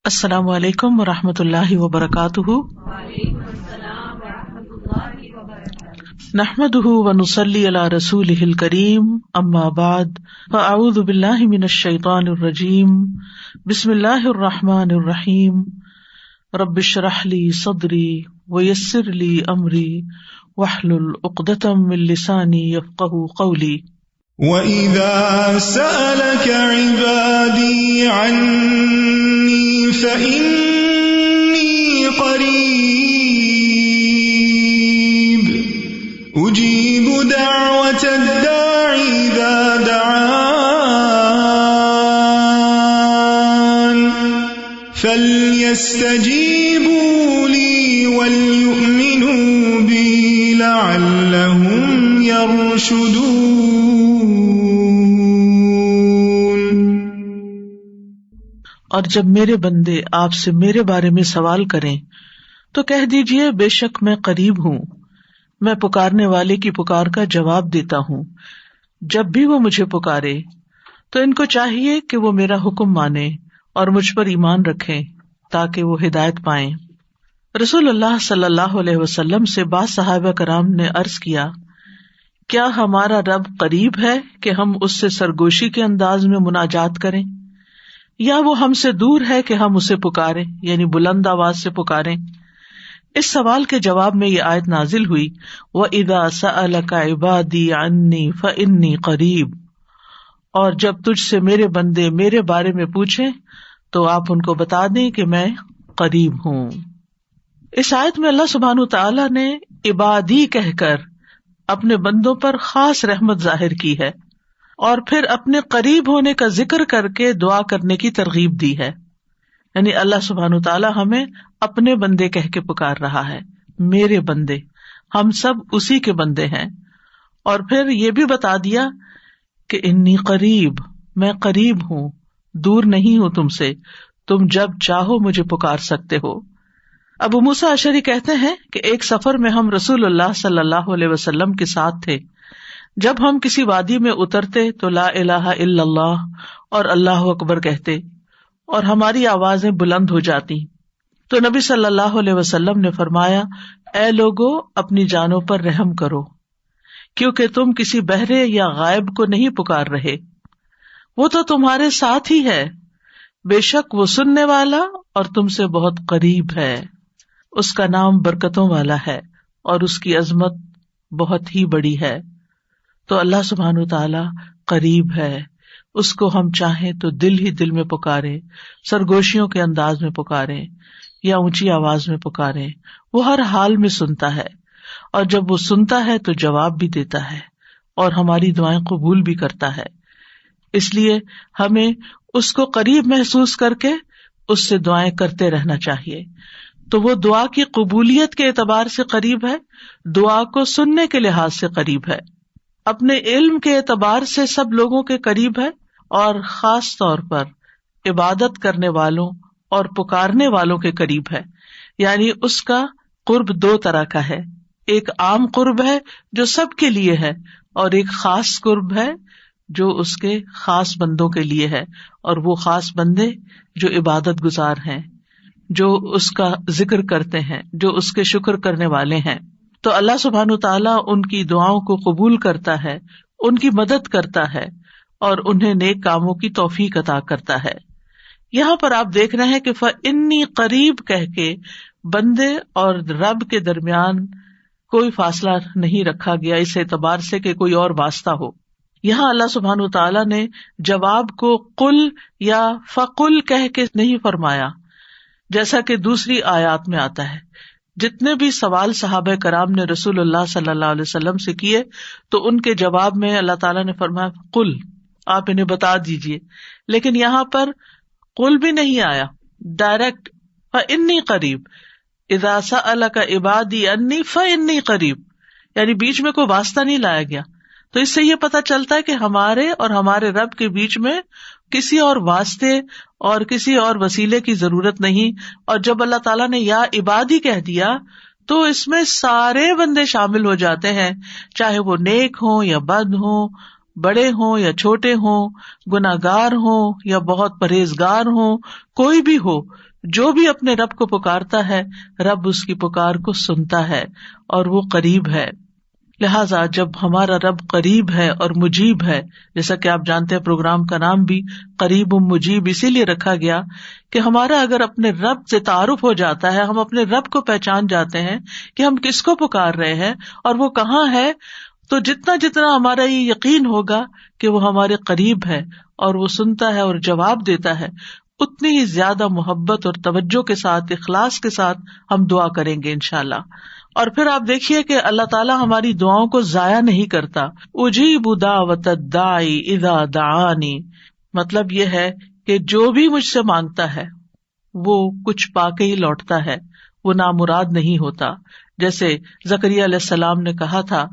السلام علیکم ورحمۃ اللہ وبرکاتہ۔ نحمده ونصلی علی رسولہ الکریم، اما بعد فاعوذ باللہ من الشیطان الرجیم، بسم اللہ الرحمن الرحیم، رب اشرح لی صدری ویسر لی امری واحلل عقدۃ من لسانی یفقہوا قولی۔ وَإِذَا سَأَلَكَ عِبَادِي عَنِّي فَإِنِّي قَرِيبٌ أُجِيبُ دَعْوَةَ الدَّاعِ إِذَا دَعَانِ فَلْيَسْتَجِيبُوا لِي وَلْيُؤْمِنُوا بِي لَعَلَّهُمْ يَرْشُدُونَ۔ اور جب میرے بندے آپ سے میرے بارے میں سوال کریں تو کہہ دیجئے بے شک میں قریب ہوں، میں پکارنے والے کی پکار کا جواب دیتا ہوں۔ جب بھی وہ مجھے پکارے تو ان کو چاہیے کہ وہ میرا حکم مانیں اور مجھ پر ایمان رکھیں تاکہ وہ ہدایت پائیں۔ رسول اللہ صلی اللہ علیہ وسلم سے بعض صحابہ کرام نے عرض کیا، کیا ہمارا رب قریب ہے کہ ہم اس سے سرگوشی کے انداز میں مناجات کریں، یا وہ ہم سے دور ہے کہ ہم اسے پکاریں، یعنی بلند آواز سے پکاریں؟ اس سوال کے جواب میں یہ آیت نازل ہوئی، وَإِذَا سَأَلَكَ عِبَادِي عَنِّي فَإِنِّي قَرِيبٌ، اور جب تجھ سے میرے بندے میرے بارے میں پوچھیں تو آپ ان کو بتا دیں کہ میں قریب ہوں۔ اس آیت میں اللہ سبحانہ تعالیٰ نے عبادی کہہ کر اپنے بندوں پر خاص رحمت ظاہر کی ہے، اور پھر اپنے قریب ہونے کا ذکر کر کے دعا کرنے کی ترغیب دی ہے۔ یعنی اللہ سبحانہ تعالیٰ ہمیں اپنے بندے کہہ کے پکار رہا ہے، میرے بندے، ہم سب اسی کے بندے ہیں۔ اور پھر یہ بھی بتا دیا کہ انی قریب، میں قریب ہوں، دور نہیں ہوں تم سے، تم جب چاہو مجھے پکار سکتے ہو۔ ابو موسیٰ اشعری کہتے ہیں کہ ایک سفر میں ہم رسول اللہ صلی اللہ علیہ وسلم کے ساتھ تھے۔ جب ہم کسی وادی میں اترتے تو لا الہ الا اللہ اور اللہ اکبر کہتے اور ہماری آوازیں بلند ہو جاتی، تو نبی صلی اللہ علیہ وسلم نے فرمایا، اے لوگو اپنی جانوں پر رحم کرو، کیونکہ تم کسی بہرے یا غائب کو نہیں پکار رہے، وہ تو تمہارے ساتھ ہی ہے، بے شک وہ سننے والا اور تم سے بہت قریب ہے، اس کا نام برکتوں والا ہے اور اس کی عظمت بہت ہی بڑی ہے۔ تو اللہ سبحانہ تعالیٰ قریب ہے، اس کو ہم چاہیں تو دل ہی دل میں پکاریں، سرگوشیوں کے انداز میں پکاریں یا اونچی آواز میں پکاریں، وہ ہر حال میں سنتا ہے، اور جب وہ سنتا ہے تو جواب بھی دیتا ہے اور ہماری دعائیں قبول بھی کرتا ہے۔ اس لیے ہمیں اس کو قریب محسوس کر کے اس سے دعائیں کرتے رہنا چاہیے۔ تو وہ دعا کی قبولیت کے اعتبار سے قریب ہے، دعا کو سننے کے لحاظ سے قریب ہے، اپنے علم کے اعتبار سے سب لوگوں کے قریب ہے، اور خاص طور پر عبادت کرنے والوں اور پکارنے والوں کے قریب ہے۔ یعنی اس کا قرب دو طرح کا ہے، ایک عام قرب ہے جو سب کے لیے ہے، اور ایک خاص قرب ہے جو اس کے خاص بندوں کے لیے ہے، اور وہ خاص بندے جو عبادت گزار ہیں، جو اس کا ذکر کرتے ہیں، جو اس کے شکر کرنے والے ہیں۔ تو اللہ سبحانہ تعالیٰ ان کی دعاؤں کو قبول کرتا ہے، ان کی مدد کرتا ہے اور انہیں نیک کاموں کی توفیق عطا کرتا ہے۔ یہاں پر آپ دیکھ رہے ہیں کہ فَإِنِّي قریب کہہ کے بندے اور رب کے درمیان کوئی فاصلہ نہیں رکھا گیا اس اعتبار سے کہ کوئی اور واسطہ ہو۔ یہاں اللہ سبحانہ تعالیٰ نے جواب کو قل یا فقل کہہ کے نہیں فرمایا، جیسا کہ دوسری آیات میں آتا ہے۔ جتنے بھی سوال صحابہ کرام نے رسول اللہ صلی اللہ علیہ وسلم سے کیے تو ان کے جواب میں اللہ تعالیٰ نے فرمایا قل، آپ انہیں بتا دیجئے، لیکن یہاں پر قل بھی نہیں آیا، ڈائریکٹ فإنی قریب، اذا سألک عبادی انی فإنی قریب، یعنی بیچ میں کوئی واسطہ نہیں لایا گیا۔ تو اس سے یہ پتہ چلتا ہے کہ ہمارے اور ہمارے رب کے بیچ میں کسی اور واسطے اور کسی اور وسیلے کی ضرورت نہیں۔ اور جب اللہ تعالیٰ نے یا عبادی کہہ دیا تو اس میں سارے بندے شامل ہو جاتے ہیں، چاہے وہ نیک ہوں یا بد ہوں، بڑے ہوں یا چھوٹے ہوں، گناہگار ہوں یا بہت پرہیزگار ہوں، کوئی بھی ہو، جو بھی اپنے رب کو پکارتا ہے رب اس کی پکار کو سنتا ہے اور وہ قریب ہے. لہٰذا جب ہمارا رب قریب ہے اور مجیب ہے، جیسا کہ آپ جانتے ہیں پروگرام کا نام بھی قریب مجیب اسی لیے رکھا گیا کہ ہمارا اگر اپنے رب سے تعارف ہو جاتا ہے، ہم اپنے رب کو پہچان جاتے ہیں کہ ہم کس کو پکار رہے ہیں اور وہ کہاں ہے، تو جتنا جتنا ہمارا یہ یقین ہوگا کہ وہ ہمارے قریب ہے اور وہ سنتا ہے اور جواب دیتا ہے، اتنی ہی زیادہ محبت اور توجہ کے ساتھ، اخلاص کے ساتھ ہم دعا کریں گے انشاءاللہ. اور پھر آپ دیکھیے کہ اللہ تعالیٰ ہماری دعاؤں کو ضائع نہیں کرتا. اجیب دعوت الداعی اذا دعانی، مطلب یہ ہے کہ جو بھی مجھ سے مانگتا ہے وہ کچھ پا کے ہی لوٹتا ہے، وہ نامراد نہیں ہوتا. جیسے زکریا علیہ السلام نے کہا تھا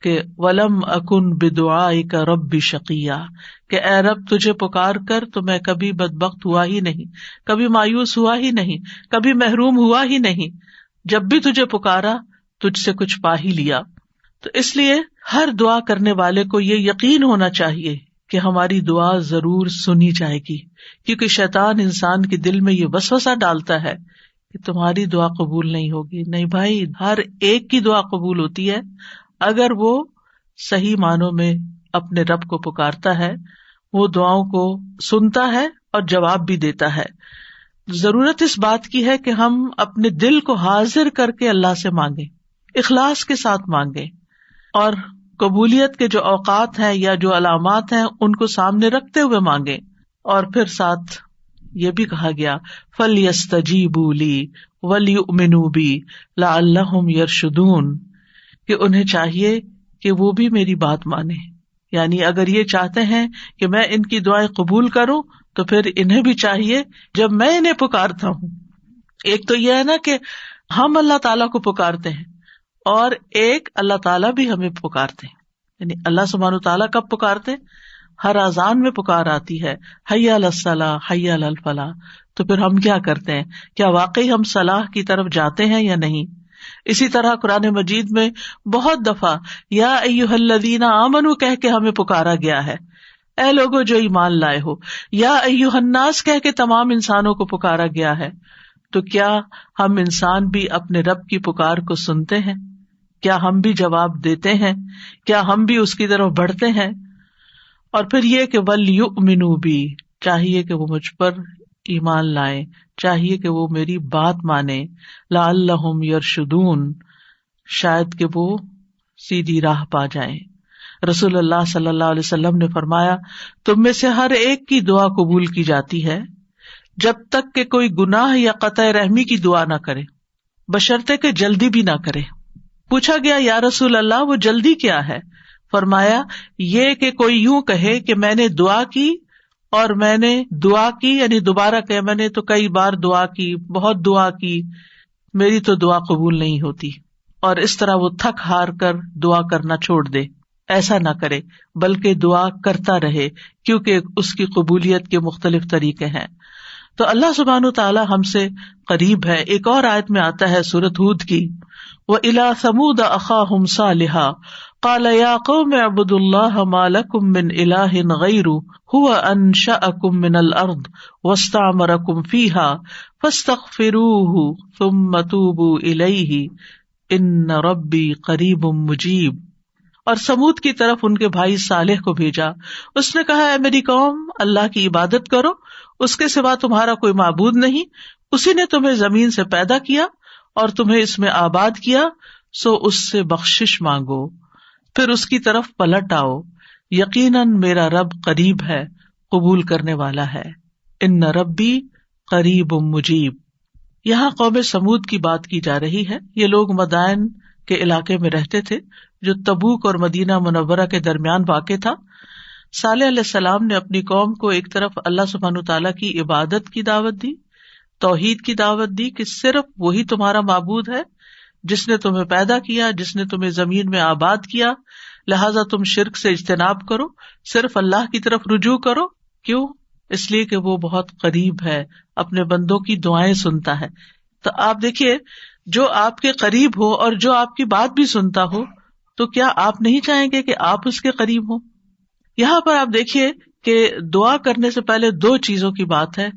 کہ وَلَمْ أَكُنْ بِدُعَائِكَ رَبِّ شَقِيًّا، کہ اے رب تجھے پکار کر تو میں کبھی بدبخت ہوا ہی نہیں، کبھی مایوس ہوا ہی نہیں، کبھی محروم ہوا ہی نہیں. جب بھی تجھے پکارا تجھ سے کچھ پا ہی لیا. تو اس لیے ہر دعا کرنے والے کو یہ یقین ہونا چاہیے کہ ہماری دعا ضرور سنی جائے گی، کیونکہ شیطان انسان کے دل میں یہ وسوسہ ڈالتا ہے کہ تمہاری دعا قبول نہیں ہوگی. نہیں بھائی، ہر ایک کی دعا قبول ہوتی ہے اگر وہ صحیح معنوں میں اپنے رب کو پکارتا ہے، وہ دعاؤں کو سنتا ہے اور جواب بھی دیتا ہے. ضرورت اس بات کی ہے کہ ہم اپنے دل کو حاضر کر کے اللہ سے مانگیں، اخلاص کے ساتھ مانگیں، اور قبولیت کے جو اوقات ہیں یا جو علامات ہیں ان کو سامنے رکھتے ہوئے مانگیں. اور پھر ساتھ یہ بھی کہا گیا فَلْيَسْتَجِيبُوا لِي وَلْيُؤْمِنُوا بِي لَعَلَّهُمْ يَرْشُدُونَ، کہ انہیں چاہیے کہ وہ بھی میری بات مانیں. یعنی اگر یہ چاہتے ہیں کہ میں ان کی دعائیں قبول کروں تو پھر انہیں بھی چاہیے جب میں انہیں پکارتا ہوں. ایک تو یہ ہے نا کہ ہم اللہ تعالیٰ کو پکارتے ہیں، اور ایک اللہ تعالیٰ بھی ہمیں پکارتے ہیں. یعنی اللہ سبحانہ وتعالیٰ کب پکارتے؟ ہر اذان میں پکار آتی ہے، حی علی الصلاۃ حی علی الفلاح. تو پھر ہم کیا کرتے ہیں؟ کیا واقعی ہم صلاح کی طرف جاتے ہیں یا نہیں؟ اسی طرح قرآن مجید میں بہت دفعہ یا ایھا الذین آمنوا کہہ کے ہمیں پکارا گیا ہے، اے لوگوں جو ایمان لائے ہو. یا ایھا الناس کہہ کے تمام انسانوں کو پکارا گیا ہے. تو کیا ہم انسان بھی اپنے رب کی پکار کو سنتے ہیں؟ کیا ہم بھی جواب دیتے ہیں؟ کیا ہم بھی اس کی طرف بڑھتے ہیں؟ اور پھر یہ کہ وَلْيُؤْمِنُوا بِي، چاہیے کہ وہ مجھ پر ایمان لائیں، چاہیے کہ وہ میری بات مانیں. لَعَلَّهُمْ يَرْشُدُونَ، شاید کہ وہ سیدھی راہ پا جائیں. رسول اللہ صلی اللہ علیہ وسلم نے فرمایا تم میں سے ہر ایک کی دعا قبول کی جاتی ہے جب تک کہ کوئی گناہ یا قطع رحمی کی دعا نہ کرے، بشرطے کہ جلدی بھی نہ کرے. پوچھا گیا یا رسول اللہ وہ جلدی کیا ہے؟ فرمایا یہ کہ کوئی یوں کہے کہ میں نے دعا کی اور میں نے دعا کی، یعنی دوبارہ کہ میں نے تو کئی بار دعا کی، بہت دعا کی، میری تو دعا قبول نہیں ہوتی، اور اس طرح وہ تھک ہار کر دعا کرنا چھوڑ دے. ایسا نہ کرے بلکہ دعا کرتا رہے، کیونکہ اس کی قبولیت کے مختلف طریقے ہیں. تو اللہ سبحانہ تعالی ہم سے قریب ہے. ایک اور آیت میں آتا ہے سورۃ ہود کی، وَإِلَىٰ ثَمُودَ أَخَاهُمْ صَالِحًا قَالَ يَا قَوْمِ اعْبُدُوا اللَّهَ مَا لَكُم مِّنْ إِلَٰهٍ غَيْرُهُ هُوَ أَنشَأَكُم مِّنَ الْأَرْضِ وَاسْتَعْمَرَكُم فِيهَا فَاسْتَغْفِرُوهُ ثُمَّ تُوبُوا إِلَيْهِ إِنَّ رَبِّي قَرِيبٌ مُّجِيبٌ. اور سمود کی طرف ان کے بھائی صالح کو بھیجا. اس نے کہا اے میری قوم، اللہ کی عبادت کرو، اس کے سوا تمہارا کوئی معبود نہیں. اسی نے تمہیں زمین سے پیدا کیا اور تمہیں اس میں آباد کیا، سو اس سے بخشش مانگو، پھر اس کی طرف پلٹ آؤ. یقیناً میرا رب قریب ہے، قبول کرنے والا ہے. ان ربی قریب مجیب. یہاں قوم سمود کی بات کی جا رہی ہے. یہ لوگ مدائن کے علاقے میں رہتے تھے جو تبوک اور مدینہ منورہ کے درمیان واقع تھا. صالح علیہ السلام نے اپنی قوم کو ایک طرف اللہ سبحانہ تعالیٰ کی عبادت کی دعوت دی، توحید کی دعوت دی کہ صرف وہی تمہارا معبود ہے جس نے تمہیں پیدا کیا، جس نے تمہیں زمین میں آباد کیا، لہٰذا تم شرک سے اجتناب کرو، صرف اللہ کی طرف رجوع کرو. کیوں؟ اس لیے کہ وہ بہت قریب ہے، اپنے بندوں کی دعائیں سنتا ہے. تو آپ دیکھیے، جو آپ کے قریب ہو اور جو آپ کی بات بھی سنتا ہو، تو کیا آپ نہیں چاہیں گے کہ آپ اس کے قریب ہوں؟ یہاں پر آپ دیکھیے کہ دعا کرنے سے پہلے دو چیزوں کی بات ہے.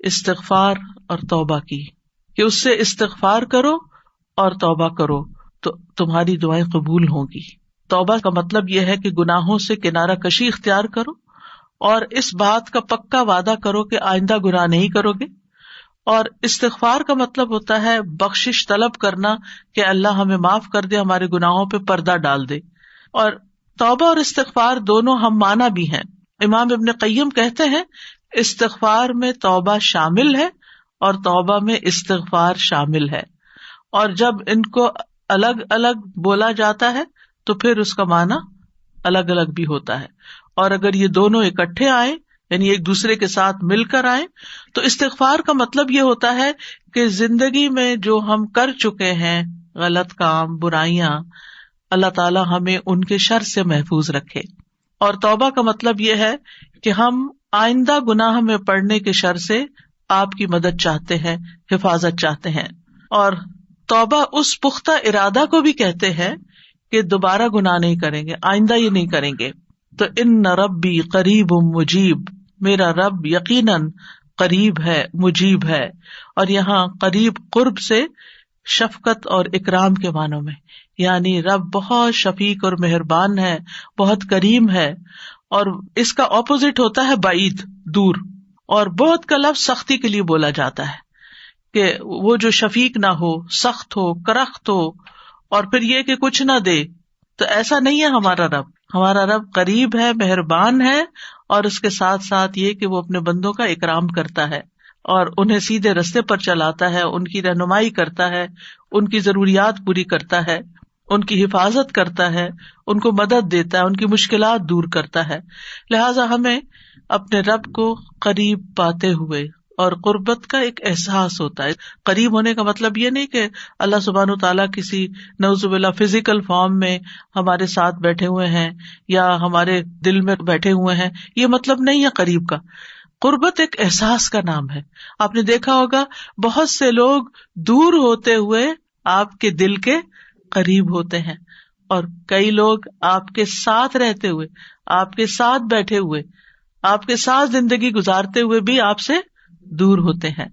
استغفار اور توبہ کی، کہ اس سے استغفار کرو اور توبہ کرو تو تمہاری دعائیں قبول ہوں گی۔ توبہ کا مطلب یہ ہے کہ گناہوں سے کنارہ کشی اختیار کرو اور اس بات کا پکا وعدہ کرو کہ آئندہ گناہ نہیں کرو گے، اور استغفار کا مطلب ہوتا ہے بخشش طلب کرنا کہ اللہ ہمیں معاف کر دے، ہمارے گناہوں پہ پردہ ڈال دے۔ اور توبہ اور استغفار دونوں ہم معنی بھی ہیں۔ امام ابن قیم کہتے ہیں استغفار میں توبہ شامل ہے اور توبہ میں استغفار شامل ہے، اور جب ان کو الگ الگ بولا جاتا ہے تو پھر اس کا معنی الگ الگ بھی ہوتا ہے، اور اگر یہ دونوں اکٹھے آئیں یعنی ایک دوسرے کے ساتھ مل کر آئیں تو استغفار کا مطلب یہ ہوتا ہے کہ زندگی میں جو ہم کر چکے ہیں غلط کام، برائیاں، اللہ تعالیٰ ہمیں ان کے شر سے محفوظ رکھے، اور توبہ کا مطلب یہ ہے کہ ہم آئندہ گناہ میں پڑنے کے شر سے آپ کی مدد چاہتے ہیں، حفاظت چاہتے ہیں۔ اور توبہ اس پختہ ارادہ کو بھی کہتے ہیں کہ دوبارہ گناہ نہیں کریں گے، آئندہ یہ نہیں کریں گے۔ تو ان ربی قریب مجیب، میرا رب یقیناً قریب ہے، مجیب ہے، اور یہاں قریب قرب سے شفقت اور اکرام کے معنوں میں، یعنی رب بہت شفیق اور مہربان ہے، بہت کریم ہے، اور اس کا اپوزٹ ہوتا ہے بعید، دور، اور بہت کا لفظ سختی کے لیے بولا جاتا ہے کہ وہ جو شفیق نہ ہو، سخت ہو، کرخت ہو، اور پھر یہ کہ کچھ نہ دے، تو ایسا نہیں ہے ہمارا رب۔ ہمارا رب قریب ہے، مہربان ہے، اور اس کے ساتھ ساتھ یہ کہ وہ اپنے بندوں کا اکرام کرتا ہے اور انہیں سیدھے رستے پر چلاتا ہے، ان کی رہنمائی کرتا ہے، ان کی ضروریات پوری کرتا ہے، ان کی حفاظت کرتا ہے، ان کو مدد دیتا ہے، ان کی مشکلات دور کرتا ہے۔ لہٰذا ہمیں اپنے رب کو قریب پاتے ہوئے، اور قربت کا ایک احساس ہوتا ہے۔ قریب ہونے کا مطلب یہ نہیں کہ اللہ سبحانہ تعالیٰ کسی نعوذ باللہ فزیکل فارم میں ہمارے ساتھ بیٹھے ہوئے ہیں یا ہمارے دل میں بیٹھے ہوئے ہیں، یہ مطلب نہیں ہے قریب کا۔ قربت ایک احساس کا نام ہے۔ آپ نے دیکھا ہوگا بہت سے لوگ دور ہوتے ہوئے آپ کے دل کے قریب ہوتے ہیں، اور کئی لوگ آپ کے ساتھ رہتے ہوئے، آپ کے ساتھ بیٹھے ہوئے، آپ کے ساتھ زندگی گزارتے ہوئے بھی آپ سے دور ہوتے ہیں۔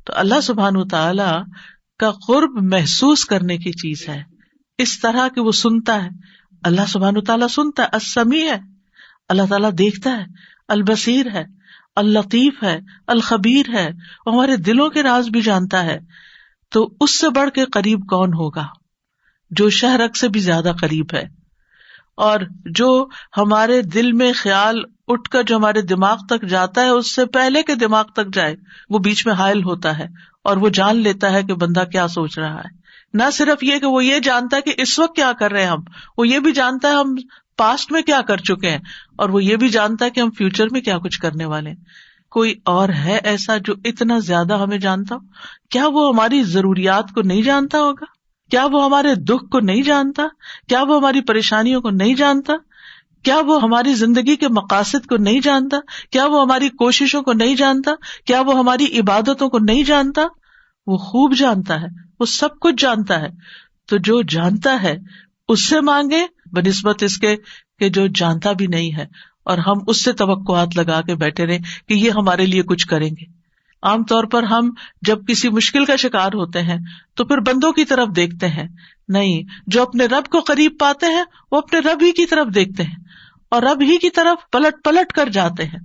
تو اللہ سبحانہ تعالی کا قرب محسوس کرنے کی چیز ہے، اس طرح کہ وہ سنتا ہے۔ اللہ سبحانہ تعالیٰ سنتا ہے، السمیع ہے، اللہ تعالیٰ دیکھتا ہے، البصیر ہے، اللطیف ہے، الخبیر ہے، وہ ہمارے دلوں کے راز بھی جانتا ہے۔ تو اس سے بڑھ کے قریب کون ہوگا جو شہرک سے بھی زیادہ قریب ہے، اور جو ہمارے دل میں خیال اٹھ کر جو ہمارے دماغ تک جاتا ہے اس سے پہلے کہ دماغ تک جائے وہ بیچ میں حائل ہوتا ہے، اور وہ جان لیتا ہے کہ بندہ کیا سوچ رہا ہے۔ نہ صرف یہ کہ وہ یہ جانتا ہے کہ اس وقت کیا کر رہے ہیں ہم، وہ یہ بھی جانتا ہے ہم پاسٹ میں کیا کر چکے ہیں، اور وہ یہ بھی جانتا ہے کہ ہم فیوچر میں کیا کچھ کرنے والے ہیں۔ کوئی اور ہے ایسا جو اتنا زیادہ ہمیں جانتا ہو؟ کیا وہ ہماری ضروریات کو نہیں جانتا ہوگا؟ کیا وہ ہمارے دکھ کو نہیں جانتا؟ کیا وہ ہماری پریشانیوں کو نہیں جانتا؟ کیا وہ ہماری زندگی کے مقاصد کو نہیں جانتا؟ کیا وہ ہماری کوششوں کو نہیں جانتا؟ کیا وہ ہماری عبادتوں کو نہیں جانتا؟ وہ خوب جانتا ہے، وہ سب کچھ جانتا ہے۔ تو جو جانتا ہے اس سے مانگے بنسبت اس کے کہ جو جانتا بھی نہیں ہے، اور ہم اس سے توقعات لگا کے بیٹھے رہے کہ یہ ہمارے لیے کچھ کریں گے۔ عام طور پر ہم جب کسی مشکل کا شکار ہوتے ہیں تو پھر بندوں کی طرف دیکھتے ہیں، نہیں، جو اپنے رب کو قریب پاتے ہیں وہ اپنے رب ہی کی طرف دیکھتے ہیں اور رب ہی کی طرف پلٹ پلٹ کر جاتے ہیں۔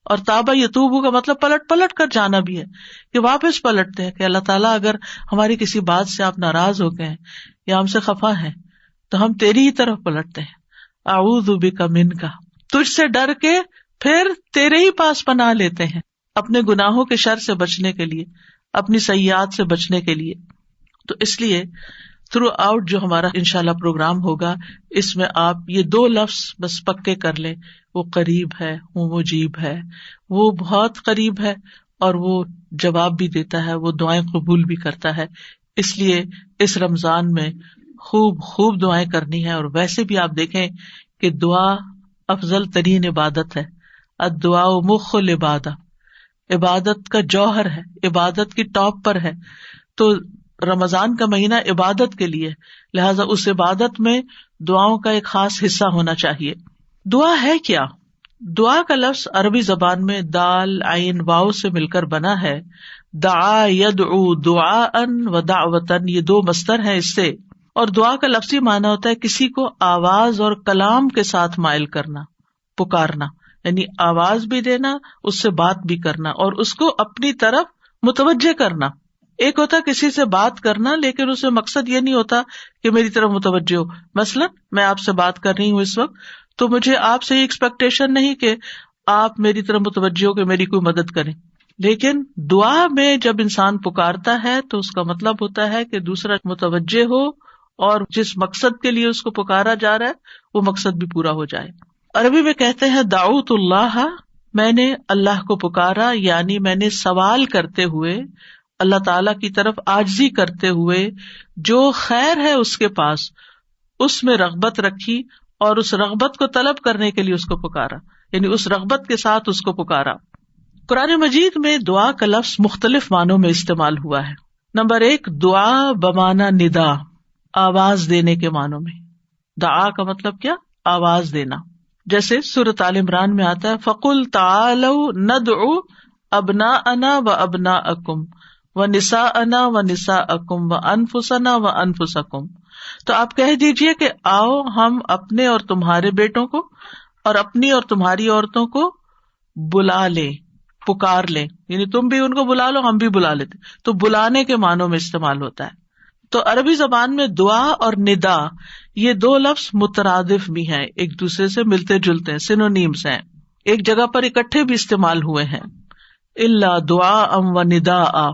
اور تابا یتوبو کا مطلب پلٹ پلٹ کر جانا بھی ہے، کہ واپس پلٹتے ہیں کہ اللہ تعالیٰ اگر ہماری کسی بات سے آپ ناراض ہو گئے ہیں یا ہم سے خفا ہیں تو ہم تیری ہی طرف پلٹتے ہیں۔ اعوذ بک منک، تجھ سے ڈر کے پھر تیرے ہی پاس پناہ لیتے ہیں، اپنے گناہوں کے شر سے بچنے کے لیے، اپنی سیئات سے بچنے کے لیے۔ تو اس لیے تھرو آؤٹ جو ہمارا انشاءاللہ پروگرام ہوگا اس میں آپ یہ دو لفظ بس پکے کر لیں، وہ قریب ہے، وہ مجیب ہے، وہ بہت قریب ہے، اور وہ جواب بھی دیتا ہے، وہ دعائیں قبول بھی کرتا ہے۔ اس لیے اس رمضان میں خوب خوب دعائیں کرنی ہے، اور ویسے بھی آپ دیکھیں کہ دعا افضل ترین عبادت ہے۔ الدعاء مخ العبادہ، عبادت کا جوہر ہے، عبادت کی ٹاپ پر ہے۔ تو رمضان کا مہینہ عبادت کے لیے، لہٰذا اس عبادت میں دعاؤں کا ایک خاص حصہ ہونا چاہیے۔ دعا ہے کیا؟ دعا کا لفظ عربی زبان میں دال عین واو سے مل کر بنا ہے. دعا یدعو دعاء و دعوتن، یہ دو مصدر ہیں اس سے. اور دعا کا لفظی معنی ہوتا ہے کسی کو آواز اور کلام کے ساتھ مائل کرنا، پکارنا، یعنی آواز بھی دینا، اس سے بات بھی کرنا اور اس کو اپنی طرف متوجہ کرنا. ایک ہوتا کسی سے بات کرنا لیکن اس میں مقصد یہ نہیں ہوتا کہ میری طرف متوجہ ہو. مثلا میں آپ سے بات کر رہی ہوں اس وقت، تو مجھے آپ سے یہ ایکسپیکٹیشن نہیں کہ آپ میری طرف متوجہ ہو کہ میری کوئی مدد کریں. لیکن دعا میں جب انسان پکارتا ہے تو اس کا مطلب ہوتا ہے کہ دوسرا متوجہ ہو اور جس مقصد کے لیے اس کو پکارا جا رہا ہے وہ مقصد بھی پورا ہو جائے. عربی میں کہتے ہیں دعوت اللہ، میں نے اللہ کو پکارا، یعنی میں نے سوال کرتے ہوئے، اللہ تعالی کی طرف عاجزی کرتے ہوئے، جو خیر ہے اس کے پاس اس میں رغبت رکھی اور اس رغبت کو طلب کرنے کے لیے اس کو پکارا، یعنی اس رغبت کے ساتھ اس کو پکارا. قرآن مجید میں دعا کا لفظ مختلف معنوں میں استعمال ہوا ہے. نمبر 1، دعا بمعنی ندا، آواز دینے کے معنوں میں. دعا کا مطلب کیا؟ آواز دینا. جیسے سورۃ آل عمران میں آتا ہے فَقُلْ تَعَالَوْا نَدْعُ أَبْنَاءَنَا وَأَبْنَاءَكُمْ وَنِسَاءَنَا وَنِسَاءَكُمْ وَأَنفُسَنَا وَأَنفُسَكُمْ. تو آپ کہہ دیجئے کہ آؤ ہم اپنے اور تمہارے بیٹوں کو اور اپنی اور تمہاری عورتوں کو بلا لیں، پکار لیں، یعنی تم بھی ان کو بلا لو، ہم بھی بلا لیتے. تو بلانے کے معنوں میں استعمال ہوتا ہے. تو عربی زبان میں دعا اور ندا یہ دو لفظ مترادف بھی ہیں، ایک دوسرے سے ملتے جلتے ہیں، سینونیمز ہیں، ایک جگہ پر اکٹھے بھی استعمال ہوئے ہیں. الا دعاء و نداء،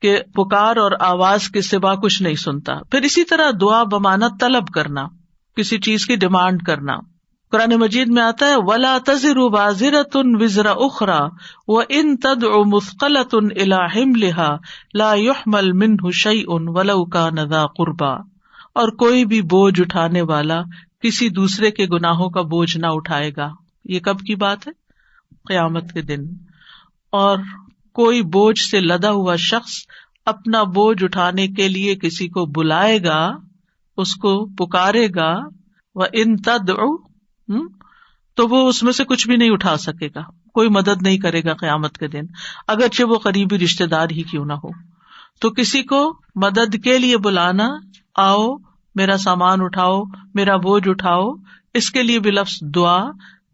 کہ پکار اور آواز کے سوا کچھ نہیں سنتا. پھر اسی طرح دعا بمعنی طلب کرنا، کسی چیز کی ڈیمانڈ کرنا. قرآن مجید میں آتا ہے وَلَا تَزِرُ وَازِرَةٌ وِزْرَ أُخْرَى وَإِن تَدْعُ مُثْقَلَةٌ إِلَىٰ حِمْلِهَا لَا يُحْمَلْ مِنْهُ شَيْءٌ وَلَوْ كَانَ ذَا قُرْبَىٰ. اور کوئی بھی بوجھ اٹھانے والا کسی دوسرے کے گناہوں کا بوجھ نہ اٹھائے گا. یہ کب کی بات ہے؟ قیامت کے دن. اور کوئی بوجھ سے لدا ہوا شخص اپنا بوجھ اٹھانے کے لیے کسی کو بلائے گا، اس کو پکارے گا، وَإِن تَدْعُ، تو وہ اس میں سے کچھ بھی نہیں اٹھا سکے گا، کوئی مدد نہیں کرے گا قیامت کے دن، اگرچہ وہ قریبی رشتہ دار ہی کیوں نہ ہو. تو کسی کو مدد کے لیے بلانا، آؤ میرا سامان اٹھاؤ، میرا بوجھ اٹھاؤ، اس کے لیے بھی لفظ دعا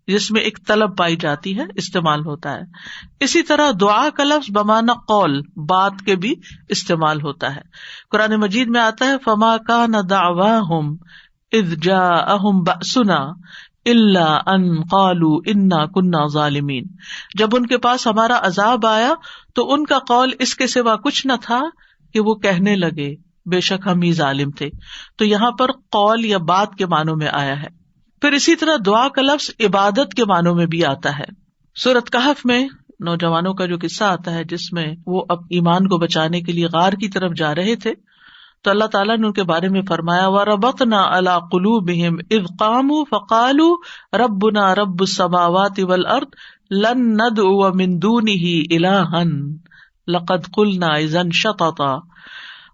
جس میں ایک طلب پائی جاتی ہے استعمال ہوتا ہے. اسی طرح دعا کا لفظ بمعنی قول، بات کے بھی استعمال ہوتا ہے. قرآن مجید میں آتا ہے فَمَا كَانَ دَعْوَاهُمْ إِذْ جَاءَهُمْ بَأْسُنَا إِلَّا أَن قَالُوا إِنَّا كُنَّا ظَالِمِينَ. جب ان کے پاس ہمارا عذاب آیا تو ان کا قول اس کے سوا کچھ نہ تھا کہ وہ کہنے لگے بے شک ہم ہی ظالم تھے. تو یہاں پر قول یا بات کے معنوں میں آیا ہے. پھر اسی طرح دعا کا لفظ عبادت کے معنوں میں بھی آتا ہے. سورۃ کہف میں نوجوانوں کا جو قصہ آتا ہے جس میں وہ اب ایمان کو بچانے کے لیے غار کی طرف جا رہے تھے، تو اللہ تعالیٰ نے ان کے بارے میں فرمایا وَرَبَطْنَا عَلَىٰ قُلُوبِهِمْ إِذْ قَامُوا فَقَالُوا رَبُّنَا رَبُّ السَّمَاوَاتِ وَالْأَرْضِ لَن نَّدْعُوَ مِن دُونِهِ إِلَٰهًا لَقَدْ قُلْنَا إِذًا شَطَطًا.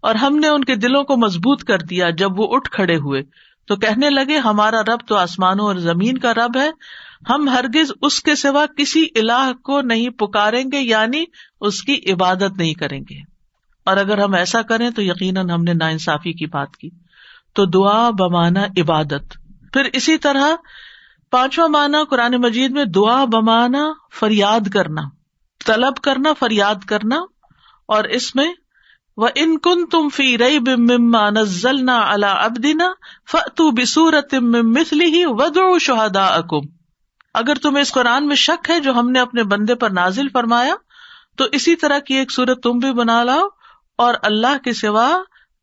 اور ہم نے ان کے دلوں کو مضبوط کر دیا جب وہ اٹھ کھڑے ہوئے تو کہنے لگے ہمارا رب تو آسمانوں اور زمین کا رب ہے، ہم ہرگز اس کے سوا کسی الہ کو نہیں پکاریں گے، یعنی اس کی عبادت نہیں کریں گے، اور اگر ہم ایسا کریں تو یقیناً ہم نے ناانصافی کی بات کی. تو دعا بمعنی عبادت. پھر اسی طرح پانچواں معنی قرآن مجید میں دعا بمعنی فریاد کرنا، طلب کرنا، فریاد کرنا. اور اس میں وَإِن كُنتُمْ فِي رَيْبٍ مِّمَّا نَزَّلْنَا عَلَىٰ عَبْدِنَا فَأْتُوا بِسُورَةٍ مِّن مِّثْلِهِ وَادْعُوا شُهَدَاءَكُمْ. اگر تمہیں اس قرآن میں شک ہے جو ہم نے اپنے بندے پر نازل فرمایا تو اسی طرح کی ایک سورت تم بھی بنا لاؤ اور اللہ کے سوا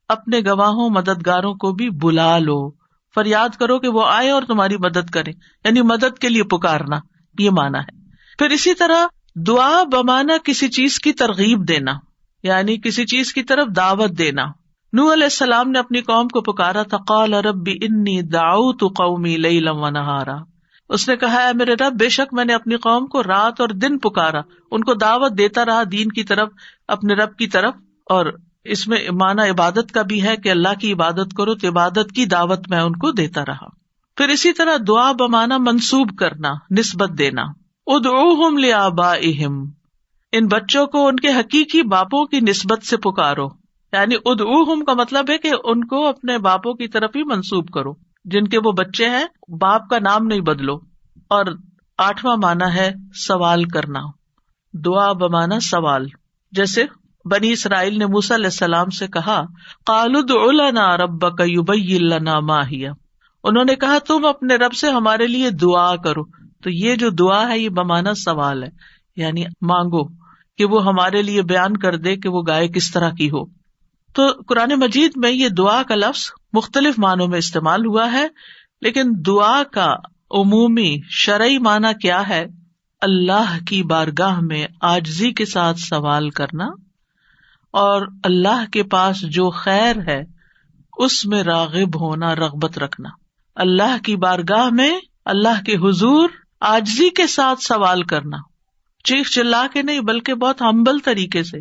اپنے گواہوں مددگاروں کو بھی بلا لو. فریاد کرو کہ وہ آئے اور تمہاری مدد کریں، یعنی مدد کے لیے پکارنا، یہ معنی ہے. پھر اسی طرح دعا بمعنی کسی چیز کی ترغیب دینا، یعنی کسی چیز کی طرف دعوت دینا. نوح علیہ السلام نے اپنی قوم کو پکارا تھا قال رب انی دعوت قومی لیلا ونہارا. اس نے کہا ہے میرے رب بے شک میں نے اپنی قوم کو رات اور دن پکارا، ان کو دعوت دیتا رہا دین کی طرف، اپنے رب کی طرف. اور اس میں معنی عبادت کا بھی ہے کہ اللہ کی عبادت کرو تو عبادت کی دعوت میں ان کو دیتا رہا. پھر اسی طرح دعا بمانا منسوب کرنا، نسبت دینا. ادعوہم لآبائہم، ان بچوں کو ان کے حقیقی باپوں کی نسبت سے پکارو. یعنی ادعوہم کا مطلب ہے کہ ان کو اپنے باپوں کی طرف ہی منسوب کرو، جن کے وہ بچے ہیں باپ کا نام نہیں بدلو. اور 8واں معنی ہے سوال کرنا، دعا بمانا سوال. جیسے بنی اسرائیل نے موسیٰ علیہ السلام سے کہا قالوا ادع لنا ربک یبین لنا ما ہی، انہوں نے کہا تم اپنے رب سے ہمارے لیے دعا کرو. تو یہ جو دعا ہے یہ بمانا سوال ہے، یعنی مانگو کہ وہ ہمارے لیے بیان کر دے کہ وہ گائے کس طرح کی ہو. تو قرآن مجید میں یہ دعا کا لفظ مختلف معنوں میں استعمال ہوا ہے، لیکن دعا کا عمومی شرعی معنی کیا ہے؟ اللہ کی بارگاہ میں عاجزی کے ساتھ سوال کرنا اور اللہ کے پاس جو خیر ہے اس میں راغب ہونا، رغبت رکھنا. اللہ کی بارگاہ میں اللہ کے حضور عاجزی کے ساتھ سوال کرنا، چیخ چلا کے نہیں بلکہ بہت ہمبل طریقے سے.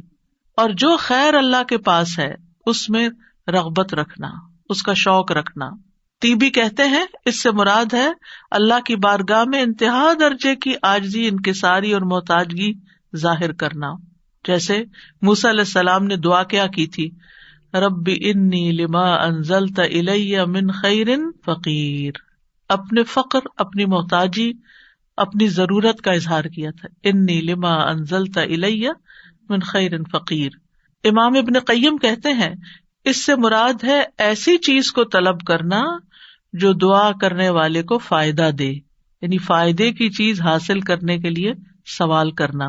اور جو خیر اللہ کے پاس ہے اس میں رغبت رکھنا، اس کا شوق رکھنا. طیبی کہتے ہیں اس سے مراد ہے اللہ کی بارگاہ میں انتہا درجے کی عاجزی، انکساری اور محتاجگی ظاہر کرنا. جیسے موسیٰ علیہ السلام نے دعا کیا کی تھی، رب انی لما انزلت الی من خیر فقیر. اپنے فقر، اپنی محتاجی، اپنی ضرورت کا اظہار کیا تھا. انی لما انزلت الی من خیر فقیر. امام ابن قیم کہتے ہیں اس سے مراد ہے ایسی چیز کو طلب کرنا جو دعا کرنے والے کو فائدہ دے، یعنی فائدے کی چیز حاصل کرنے کے لیے سوال کرنا،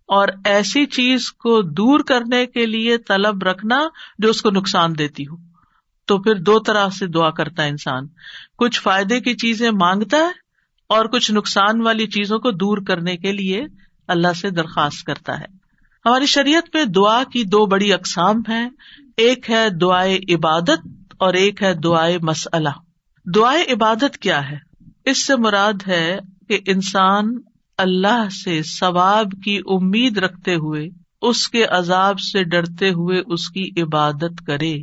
اور ایسی چیز کو دور کرنے کے لیے طلب رکھنا جو اس کو نقصان دیتی ہو. تو پھر دو طرح سے دعا کرتا ہے انسان، کچھ فائدے کی چیزیں مانگتا ہے اور کچھ نقصان والی چیزوں کو دور کرنے کے لیے اللہ سے درخواست کرتا ہے. ہماری شریعت میں دعا کی 2 بڑی اقسام ہیں، ایک ہے دعائے عبادت اور ایک ہے دعائے مسئلہ. دعائے عبادت کیا ہے؟ اس سے مراد ہے کہ انسان اللہ سے ثواب کی امید رکھتے ہوئے، اس کے عذاب سے ڈرتے ہوئے اس کی عبادت کرے.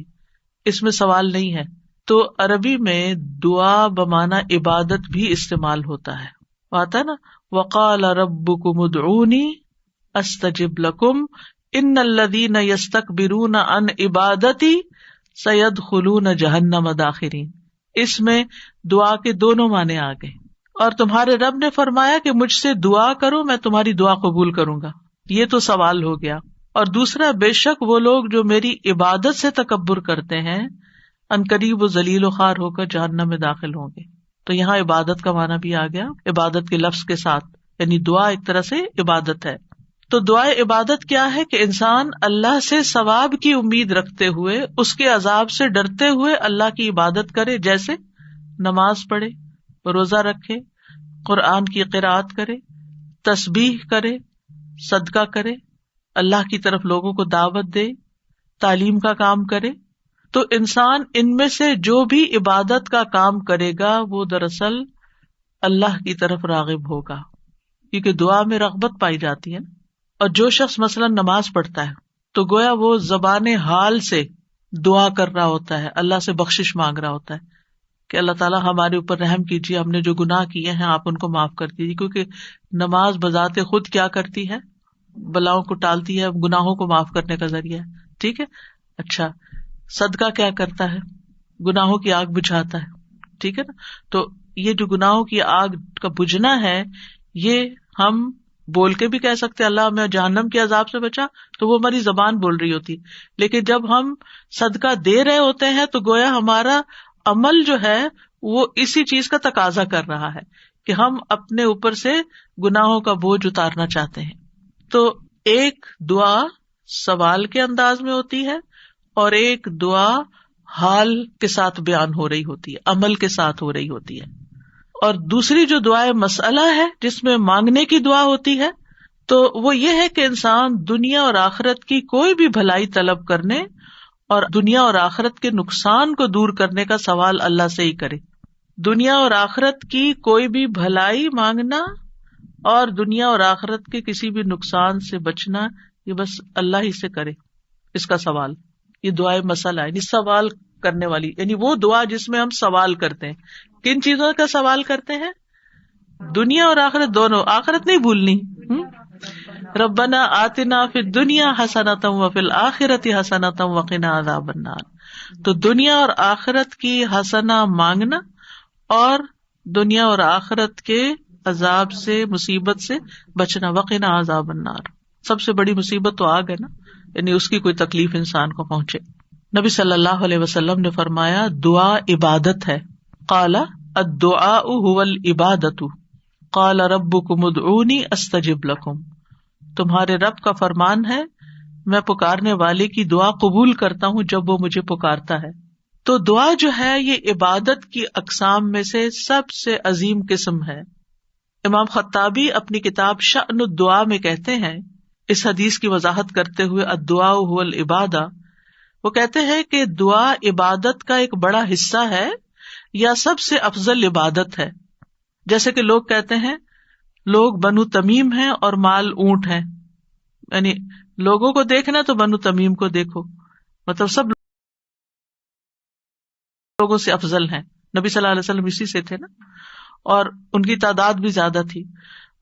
اس میں سوال نہیں ہے. تو عربی میں دعا بمانا عبادت بھی استعمال ہوتا ہے. آتا ہے نا، وقال ربکم ادعونی استجب لکم ان الذین یستکبرون عن عبادتی سیدخلون جہنم داخرین. اس میں دعا کے دونوں معنی آ گئے. اور تمہارے رب نے فرمایا کہ مجھ سے دعا کرو میں تمہاری دعا قبول کروں گا، یہ تو سوال ہو گیا. اور دوسرا، بے شک وہ لوگ جو میری عبادت سے تکبر کرتے ہیں عنقریب و ذلیل و خوار ہو کر جہنم میں داخل ہوں گے. تو یہاں عبادت کا معنی بھی آ گیا عبادت کے لفظ کے ساتھ، یعنی دعا ایک طرح سے عبادت ہے. تو دعائے عبادت کیا ہے کہ انسان اللہ سے ثواب کی امید رکھتے ہوئے، اس کے عذاب سے ڈرتے ہوئے اللہ کی عبادت کرے. جیسے نماز پڑھے، روزہ رکھے، قرآن کی قرأت کرے، تسبیح کرے، صدقہ کرے، اللہ کی طرف لوگوں کو دعوت دے، تعلیم کا کام کرے. تو انسان ان میں سے جو بھی عبادت کا کام کرے گا وہ دراصل اللہ کی طرف راغب ہوگا، کیونکہ دعا میں رغبت پائی جاتی ہے. اور جو شخص مثلا نماز پڑھتا ہے تو گویا وہ زبان حال سے دعا کر رہا ہوتا ہے، اللہ سے بخشش مانگ رہا ہوتا ہے کہ اللہ تعالیٰ ہمارے اوپر رحم کیجیے، ہم نے جو گناہ کیے ہیں آپ ان کو معاف کر دیجیے. کیونکہ نماز بذات خود کیا کرتی ہے؟ بلاؤں کو ٹالتی ہے، گناہوں کو معاف کرنے کا ذریعہ ہے. ٹھیک ہے. اچھا، صدقہ کیا کرتا ہے؟ گناہوں کی آگ بجھاتا ہے. ٹھیک ہے نا. تو یہ جو گناہوں کی آگ کا بجھنا ہے، یہ ہم بول کے بھی کہہ سکتے اللہ ہمیں جہنم کے عذاب سے بچا، تو وہ ہماری زبان بول رہی ہوتی. لیکن جب ہم صدقہ دے رہے ہوتے ہیں تو گویا ہمارا عمل جو ہے وہ اسی چیز کا تقاضا کر رہا ہے کہ ہم اپنے اوپر سے گناہوں کا بوجھ اتارنا چاہتے ہیں. تو ایک دعا سوال کے انداز میں ہوتی ہے اور ایک دعا حال کے ساتھ بیان ہو رہی ہوتی ہے، عمل کے ساتھ ہو رہی ہوتی ہے. اور دوسری جو دعائے مسئلہ ہے جس میں مانگنے کی دعا ہوتی ہے، تو وہ یہ ہے کہ انسان دنیا اور آخرت کی کوئی بھی بھلائی طلب کرنے اور دنیا اور آخرت کے نقصان کو دور کرنے کا سوال اللہ سے ہی کرے. دنیا اور آخرت کی کوئی بھی بھلائی مانگنا اور دنیا اور آخرت کے کسی بھی نقصان سے بچنا، یہ بس اللہ ہی سے کرے اس کا سوال. یہ دعائے مسئلہ ہے، یعنی سوال کرنے والی، یعنی وہ دعا جس میں ہم سوال کرتے ہیں. کن چیزوں کا سوال کرتے ہیں؟ دنیا اور آخرت دونوں. آخرت نہیں بھولنی. ربنا آتنا فی الدنیا حسنۃ وفی الآخرۃ حسنۃ وقنا عذاب النار. تو دنیا اور آخرت کی حسنہ مانگنا اور دنیا اور آخرت کے عذاب سے، مصیبت سے بچنا. وقنا عذاب النار، سب سے بڑی مصیبت تو آگ ہے نا، یعنی اس کی کوئی تکلیف انسان کو پہنچے. نبی صلی اللہ علیہ وسلم نے فرمایا دعا عبادت ہے. قال الدعاء هو العبادۃ قال ربکم ادعونی استجب لکم. تمہارے رب کا فرمان ہے میں پکارنے والے کی دعا قبول کرتا ہوں جب وہ مجھے پکارتا ہے. تو دعا جو ہے یہ عبادت کی اقسام میں سے سب سے عظیم قسم ہے. امام خطابی اپنی کتاب شأن الدعا میں کہتے ہیں، اس حدیث کی وضاحت کرتے ہوئے الدعاء هو العبادہ، وہ کہتے ہیں کہ دعا عبادت کا ایک بڑا حصہ ہے یا سب سے افضل عبادت ہے. جیسے کہ لوگ کہتے ہیں لوگ بنو تمیم ہیں اور مال اونٹ ہیں، یعنی لوگوں کو دیکھنا تو بنو تمیم کو دیکھو، مطلب سب لوگوں سے افضل ہیں. نبی صلی اللہ علیہ وسلم اسی سے تھے نا، اور ان کی تعداد بھی زیادہ تھی.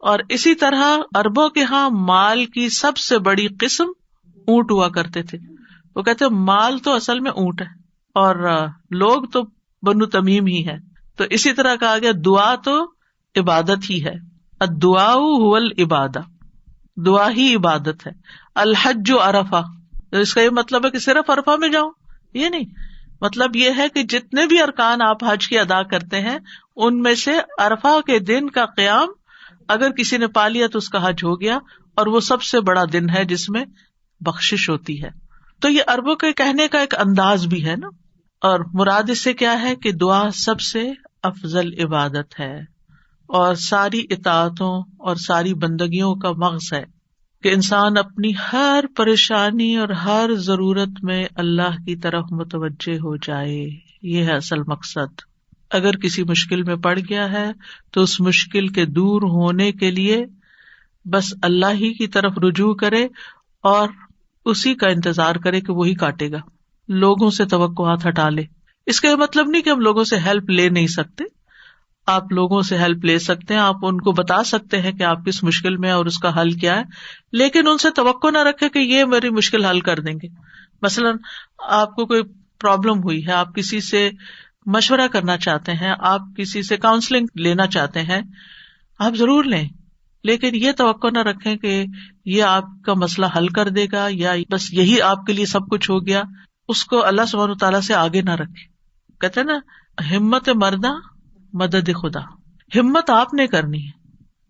اور اسی طرح عربوں کے ہاں مال کی سب سے بڑی قسم اونٹ ہوا کرتے تھے. وہ کہتے ہیں مال تو اصل میں اونٹ ہے اور لوگ تو بنو تمیم ہی ہے. تو اسی طرح کہا گیا دعا تو عبادت ہی ہے. الدعاء هو العبادہ، دعا ہی عبادت ہے. الحج عرفہ، اس کا یہ مطلب ہے کہ صرف عرفہ میں جاؤں، یہ نہیں. مطلب یہ ہے کہ جتنے بھی ارکان آپ حج کے ادا کرتے ہیں ان میں سے عرفہ کے دن کا قیام اگر کسی نے پا لیا تو اس کا حج ہو گیا، اور وہ سب سے بڑا دن ہے جس میں بخشش ہوتی ہے. تو یہ عربوں کے کہنے کا ایک انداز بھی ہے نا، اور مراد اس سے کیا ہے کہ دعا سب سے افضل عبادت ہے اور ساری اطاعتوں اور ساری بندگیوں کا مغز ہے کہ انسان اپنی ہر پریشانی اور ہر ضرورت میں اللہ کی طرف متوجہ ہو جائے. یہ ہے اصل مقصد. اگر کسی مشکل میں پڑ گیا ہے تو اس مشکل کے دور ہونے کے لیے بس اللہ ہی کی طرف رجوع کرے اور اسی کا انتظار کرے کہ وہی کاٹے گا. لوگوں سے توقعات ہٹا لے. اس کا یہ مطلب نہیں کہ ہم لوگوں سے ہیلپ لے نہیں سکتے، آپ لوگوں سے ہیلپ لے سکتے ہیں، آپ ان کو بتا سکتے ہیں کہ آپ کس مشکل میں اور اس کا حل کیا ہے، لیکن ان سے توقع نہ رکھے کہ یہ میری مشکل حل کر دیں گے. مثلاً آپ کو کوئی پرابلم ہوئی ہے، آپ کسی سے مشورہ کرنا چاہتے ہیں، آپ کسی سے کاؤنسلنگ لینا چاہتے ہیں، آپ ضرور لیں، لیکن یہ توقع نہ رکھیں کہ یہ آپ کا مسئلہ حل کر دے گا یا بس یہی آپ کے لیے سب کچھ ہو گیا. اس کو اللہ سبحانہ تعالیٰ سے آگے نہ رکھیں. کہتے ہیں نا ہمت مردہ مدد خدا. ہمت آپ نے کرنی ہے،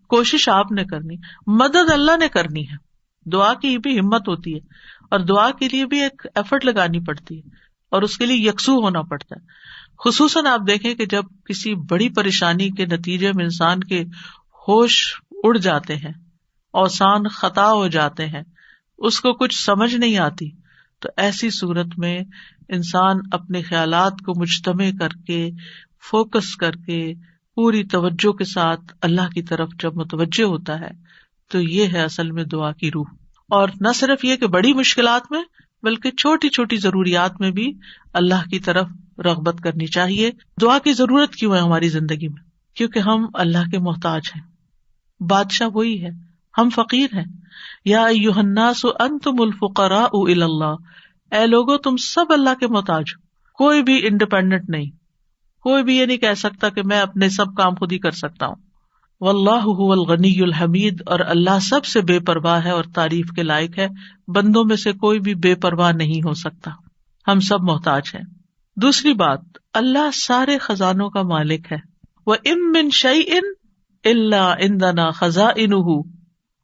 کوشش آپ نے کرنی، مدد اللہ نے کرنی ہے. دعا کی بھی ہمت ہوتی ہے اور دعا کے لیے بھی ایک ایفرٹ لگانی پڑتی ہے اور اس کے لیے یکسو ہونا پڑتا ہے. خصوصاً آپ دیکھیں کہ جب کسی بڑی پریشانی کے نتیجے میں انسان کے ہوش اڑ جاتے ہیں، اوسان خطا ہو جاتے ہیں، اس کو کچھ سمجھ نہیں آتی، تو ایسی صورت میں انسان اپنے خیالات کو مجتمع کر کے، فوکس کر کے، پوری توجہ کے ساتھ اللہ کی طرف جب متوجہ ہوتا ہے تو یہ ہے اصل میں دعا کی روح. اور نہ صرف یہ کہ بڑی مشکلات میں بلکہ چھوٹی چھوٹی ضروریات میں بھی اللہ کی طرف رغبت کرنی چاہیے. دعا کی ضرورت کیوں ہے ہماری زندگی میں؟ کیونکہ ہم اللہ کے محتاج ہیں. بادشاہ وہی ہے، ہم فقیر ہیں. یا ایھا الناس انتم الفقراء الی اللہ، اے لوگو تم سب اللہ کے محتاج ہو. کوئی بھی انڈیپینڈنٹ نہیں، کوئی بھی یہ نہیں کہہ سکتا کہ میں اپنے سب کام خود ہی کر سکتا ہوں. واللہ هو الغنی الحمید، اور اللہ سب سے بے پرواہ ہے اور تعریف کے لائق ہے. بندوں میں سے کوئی بھی بے پرواہ نہیں ہو سکتا، ہم سب محتاج ہیں. دوسری بات، اللہ سارے خزانوں کا مالک ہے. وَإِن مِّن شَيْءٍ إِلَّا عِندَنَا خَزَائِنُهُ،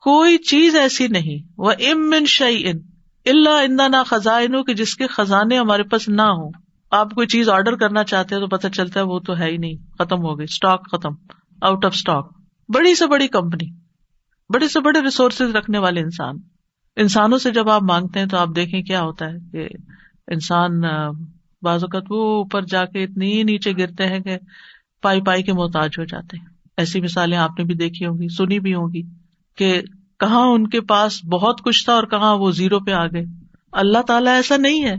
کوئی چیز ایسی نہیں، وَإِن مِّن شَيْءٍ إِلَّا عِندَنَا خَزَائِنُهُ، کہ جس کے خزانے ہمارے پاس نہ ہوں. آپ کوئی چیز آرڈر کرنا چاہتے ہیں تو پتہ چلتا ہے وہ تو ہے ہی نہیں، ختم ہو گئی، اسٹاک ختم، آؤٹ آف اسٹاک. بڑی سے بڑی کمپنی، بڑے سے بڑے ریسورسز رکھنے والے انسانوں سے جب آپ مانگتے ہیں تو آپ دیکھیں کیا ہوتا ہے کہ انسان بعض اوقات وہ اوپر جا کے اتنی نیچے گرتے ہیں کہ پائی پائی کے محتاج ہو جاتے ہیں. ایسی مثالیں آپ نے بھی دیکھی ہوں گی، سنی بھی ہوں گی کہ کہاں ان کے پاس بہت کچھ تھا اور کہاں وہ زیرو پہ آ گئے. اللہ تعالیٰ ایسا نہیں ہے.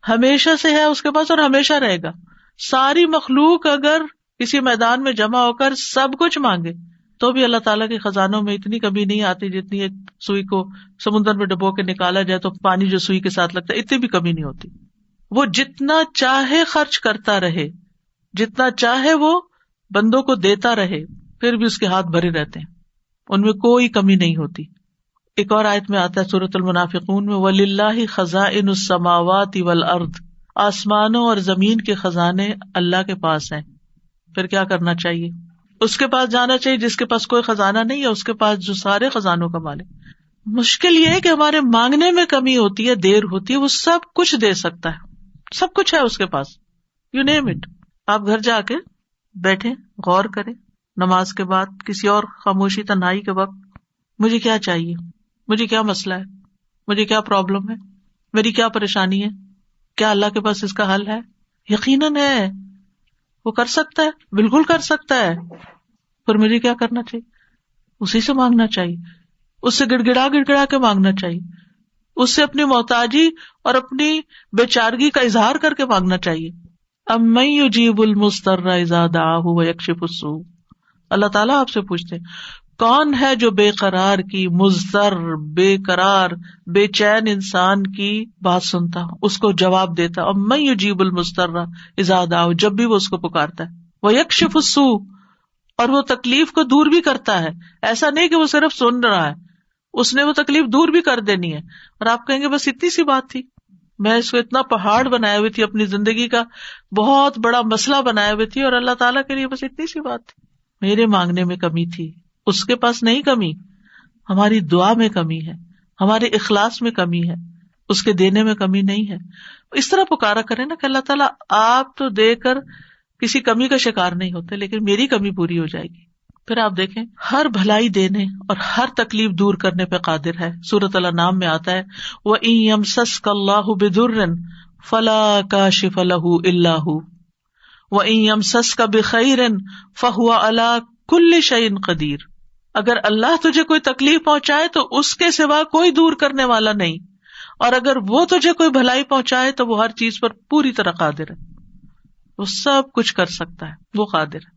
ہمیشہ سے ہے اس کے پاس اور ہمیشہ رہے گا. ساری مخلوق اگر کسی میدان میں جمع ہو کر سب کچھ مانگے تو بھی اللہ تعالیٰ کے خزانوں میں اتنی کمی نہیں آتی جتنی ایک سوئی کو سمندر میں ڈبو کے نکالا جائے تو پانی جو سوئی کے ساتھ لگتا ہے اتنی بھی کمی نہیں ہوتی. وہ جتنا چاہے خرچ کرتا رہے, جتنا چاہے وہ بندوں کو دیتا رہے, پھر بھی اس کے ہاتھ بھرے رہتے ہیں, ان میں کوئی کمی نہیں ہوتی. ایک اور آیت میں آتا ہے سورۃ المنافقون میں, وَلِلَّهِ خَزَائِنُ السَّمَاوَاتِ وَالْأَرْضِ, آسمانوں اور زمین کے خزانے اللہ کے پاس ہیں. پھر کیا کرنا چاہیے؟ اس کے پاس جانا چاہیے جس کے پاس کوئی خزانہ نہیں ہے, اس کے پاس جو سارے خزانوں کا مالک. مشکل یہ ہے کہ ہمارے مانگنے میں کمی ہوتی ہے, دیر ہوتی ہے. وہ سب کچھ دے سکتا ہے, سب کچھ ہے اس کے پاس, یو نیم اٹ. آپ گھر جا کے بیٹھے غور کریں نماز کے بعد, کسی اور خاموشی تنہائی کے وقت, مجھے کیا چاہیے, مجھے کیا مسئلہ ہے, مجھے کیا پرابلم ہے, میری کیا پریشانی ہے, کیا اللہ کے پاس اس کا حل ہے؟ یقیناً ہے, وہ کر سکتا ہے, بالکل کر سکتا ہے. پھر مجھے کیا کرنا چاہیے؟ اسی سے مانگنا چاہیے, اس سے گڑ گڑا کے مانگنا چاہیے, اس سے اپنی محتاجی اور اپنی بیچارگی کا اظہار کر کے مانگنا چاہیے. امن یجیب المضطر اذا دعاہ ویکشف السوء, اللہ تعالیٰ آپ سے پوچھتے ہیں کون ہے جو بے قرار کی, مضطر, بے قرار, بے چین انسان کی بات سنتا, اس کو جواب دیتا. امن یجیب المضطر اذا دعاہ, جب بھی وہ اس کو پکارتا ہے, ویکشف السوء, اور وہ تکلیف کو دور بھی کرتا ہے. ایسا نہیں کہ وہ صرف سن رہا ہے, اس نے وہ تکلیف دور بھی کر دینی ہے. اور آپ کہیں گے بس اتنی سی بات تھی, میں اس کو اتنا پہاڑ بنائے ہوئی تھی, اپنی زندگی کا بہت بڑا مسئلہ بنائے ہوئی تھی, اور اللہ تعالیٰ کے لیے بس اتنی سی بات تھی. میرے مانگنے میں کمی تھی, اس کے پاس نہیں کمی. ہماری دعا میں کمی ہے, ہمارے اخلاص میں کمی ہے, اس کے دینے میں کمی نہیں ہے. اس طرح پکارا کریں نا کہ اللہ تعالیٰ آپ تو دے کر کسی کمی کا شکار نہیں ہوتے, لیکن میری کمی پوری ہو جائے گی. پھر آپ دیکھیں ہر بھلائی دینے اور ہر تکلیف دور کرنے پہ قادر ہے. سورۃ الانعام میں آتا ہے وَإِن يَمْسَسْكَ اللَّهُ بِضُرٍّ فَلَا كَاشِفَ لَهُ إِلَّا هُوَ وَإِن يَمْسَسْكَ بِخَيْرٍ فَهُوَ عَلَى كُلِّ شَيْءٍ قَدِيرٌ. اگر اللہ تجھے کوئی تکلیف پہنچائے تو اس کے سوا کوئی دور کرنے والا نہیں, اور اگر وہ تجھے کوئی بھلائی پہنچائے تو وہ ہر چیز پر پوری طرح قادر ہے. وہ سب کچھ کر سکتا ہے, وہ قادر ہے.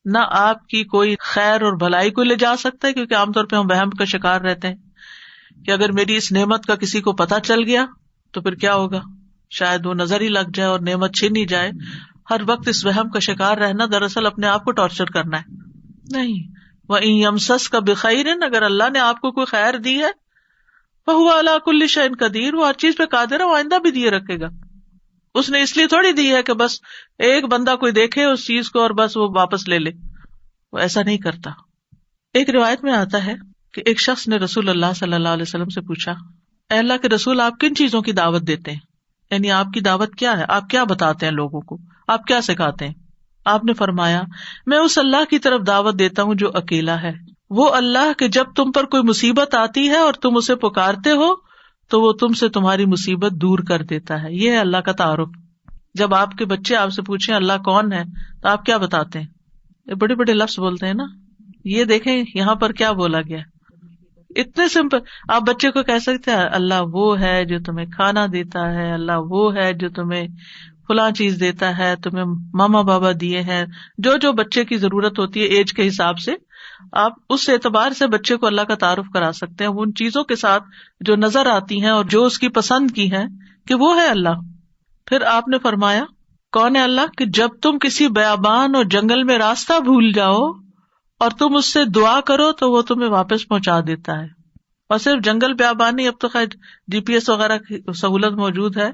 نہ آپ کی کوئی خیر اور بھلائی کو لے جا سکتا ہے, کیونکہ عام طور پہ ہم وہم کا شکار رہتے ہیں کہ اگر میری اس نعمت کا کسی کو پتہ چل گیا تو پھر کیا ہوگا, شاید وہ نظر ہی لگ جائے اور نعمت چھین ہی جائے. ہر وقت اس وہم کا شکار رہنا دراصل اپنے آپ کو ٹارچر کرنا ہے. نہیں, وَإِن يَمْسَسْكَ بِخَيْرٍ, اگر اللہ نے آپ کو کوئی خیر دی ہے, فَهُوَ عَلَى كُلِّ شَيْءٍ قَدِيرٌ, وہ ہر چیز پہ قادر ہے, وہ آئندہ بھی دیے رکھے گا. اس نے اس لیے تھوڑی دی ہے کہ بس ایک بندہ کوئی دیکھے اس چیز کو اور بس وہ واپس لے لے, وہ ایسا نہیں کرتا. ایک روایت میں آتا ہے کہ ایک شخص نے رسول اللہ صلی اللہ علیہ وسلم سے پوچھا, اے اللہ کے رسول, آپ کن چیزوں کی دعوت دیتے ہیں, یعنی آپ کی دعوت کیا ہے, آپ کیا بتاتے ہیں لوگوں کو, آپ کیا سکھاتے ہیں؟ آپ نے فرمایا, میں اس اللہ کی طرف دعوت دیتا ہوں جو اکیلا ہے, وہ اللہ کہ جب تم پر کوئی مصیبت آتی ہے اور تم اسے پکارتے ہو تو وہ تم سے تمہاری مصیبت دور کر دیتا ہے. یہ ہے اللہ کا تعارف. جب آپ کے بچے آپ سے پوچھیں اللہ کون ہے تو آپ کیا بتاتے ہیں؟ یہ بڑے بڑے لفظ بولتے ہیں نا. یہ دیکھیں یہاں پر کیا بولا گیا, اتنے سمپل. آپ بچے کو کہہ سکتے ہیں اللہ وہ ہے جو تمہیں کھانا دیتا ہے, اللہ وہ ہے جو تمہیں فلاں چیز دیتا ہے, تمہیں ماما بابا دیے ہیں, جو بچے کی ضرورت ہوتی ہے ایج کے حساب سے آپ اس اعتبار سے بچے کو اللہ کا تعارف کرا سکتے ہیں, ان چیزوں کے ساتھ جو نظر آتی ہیں اور جو اس کی پسند کی ہیں کہ وہ ہے اللہ. پھر آپ نے فرمایا کون ہے اللہ کہ جب تم کسی بیابان اور جنگل میں راستہ بھول جاؤ اور تم اس سے دعا کرو تو وہ تمہیں واپس پہنچا دیتا ہے. اور صرف جنگل بیابان نہیں, اب تو خیر GPS وغیرہ کی سہولت موجود ہے,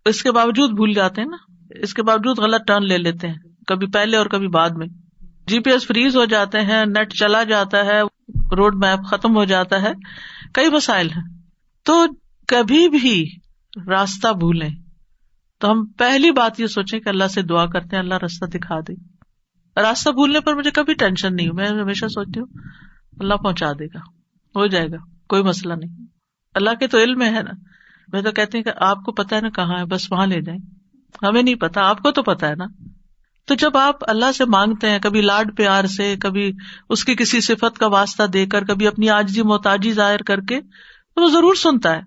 اس کے باوجود بھول جاتے ہیں نا, اس کے باوجود غلط ٹرن لے لیتے ہیں, کبھی پہلے اور کبھی بعد میں. GPS فریز ہو جاتے ہیں, نیٹ چلا جاتا ہے, روڈ میپ ختم ہو جاتا ہے, کئی مسائل ہیں. تو کبھی بھی راستہ بھولیں تو ہم پہلی بات یہ سوچیں کہ اللہ سے دعا کرتے ہیں اللہ راستہ دکھا دے. راستہ بھولنے پر مجھے کبھی ٹینشن نہیں, میں ہمیشہ سوچتی ہوں اللہ پہنچا دے گا, ہو جائے گا, کوئی مسئلہ نہیں. اللہ کے تو علم میں ہے نا. میں تو کہتی ہوں کہ آپ کو پتا ہے نا کہاں ہے, بس وہاں لے جائیں. ہمیں نہیں پتا, آپ کو تو پتا ہے نا. تو جب آپ اللہ سے مانگتے ہیں, کبھی لاڈ پیار سے, کبھی اس کی کسی صفت کا واسطہ دے کر, کبھی اپنی عاجزی محتاجی ظاہر کر کے, تو وہ ضرور سنتا ہے.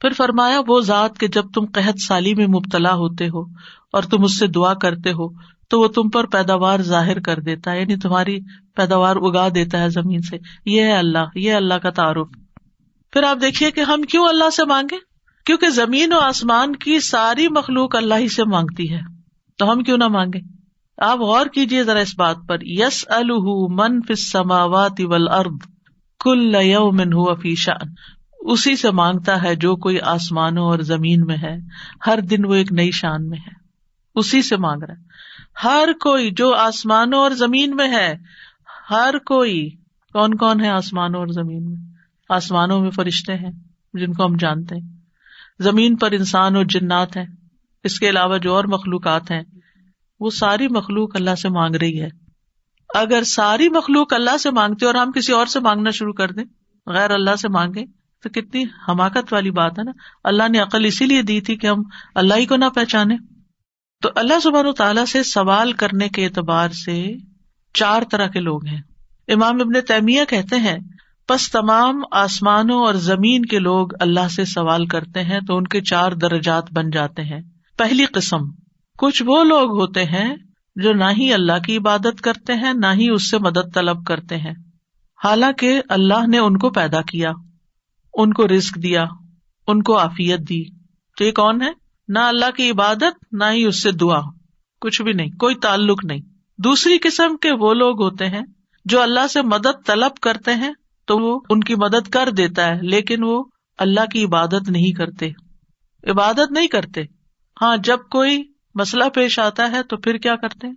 پھر فرمایا وہ ذات کہ جب تم قحط سالی میں مبتلا ہوتے ہو اور تم اس سے دعا کرتے ہو تو وہ تم پر پیداوار ظاہر کر دیتا ہے، یعنی تمہاری پیداوار اگا دیتا ہے زمین سے. یہ ہے اللہ، یہ اللہ کا تعارف. پھر آپ دیکھیے کہ ہم کیوں اللہ سے مانگے، کیونکہ زمین و آسمان کی ساری مخلوق اللہ ہی سے مانگتی ہے، تو ہم کیوں نہ مانگے. آپ غور کیجئے ذرا اس بات پر، یسألہ من فی السماوات والارض کل یوم ھو فی شأن، اسی سے مانگتا ہے جو کوئی آسمانوں اور زمین میں ہے، ہر دن وہ ایک نئی شان میں ہے. اسی سے مانگ رہا ہے ہر کوئی جو آسمانوں اور زمین میں ہے. ہر کوئی کون کون ہے آسمانوں اور زمین میں؟ آسمانوں میں فرشتے ہیں جن کو ہم جانتے ہیں، زمین پر انسان اور جنات ہیں، اس کے علاوہ جو اور مخلوقات ہیں وہ ساری مخلوق اللہ سے مانگ رہی ہے. اگر ساری مخلوق اللہ سے مانگتے اور ہم کسی اور سے مانگنا شروع کر دیں، غیر اللہ سے مانگیں، تو کتنی حماقت والی بات ہے نا. اللہ نے عقل اسی لیے دی تھی کہ ہم اللہ ہی کو نہ پہچانے. تو اللہ سبحانہ وتعالیٰ سے سوال کرنے کے اعتبار سے 4 طرح کے لوگ ہیں. امام ابن تیمیہ کہتے ہیں پس تمام آسمانوں اور زمین کے لوگ اللہ سے سوال کرتے ہیں تو ان کے 4 درجات بن جاتے ہیں. پہلی قسم، کچھ وہ لوگ ہوتے ہیں جو نہ ہی اللہ کی عبادت کرتے ہیں نہ ہی اس سے مدد طلب کرتے ہیں، حالانکہ اللہ نے ان کو پیدا کیا، ان کو رزق دیا، ان کو عافیت دی. تو یہ کون ہے؟ نہ اللہ کی عبادت نہ ہی اس سے دعا، کچھ بھی نہیں، کوئی تعلق نہیں. دوسری قسم کے وہ لوگ ہوتے ہیں جو اللہ سے مدد طلب کرتے ہیں تو وہ ان کی مدد کر دیتا ہے، لیکن وہ اللہ کی عبادت نہیں کرتے. عبادت نہیں کرتے، ہاں جب کوئی مسئلہ پیش آتا ہے تو پھر کیا کرتے ہیں؟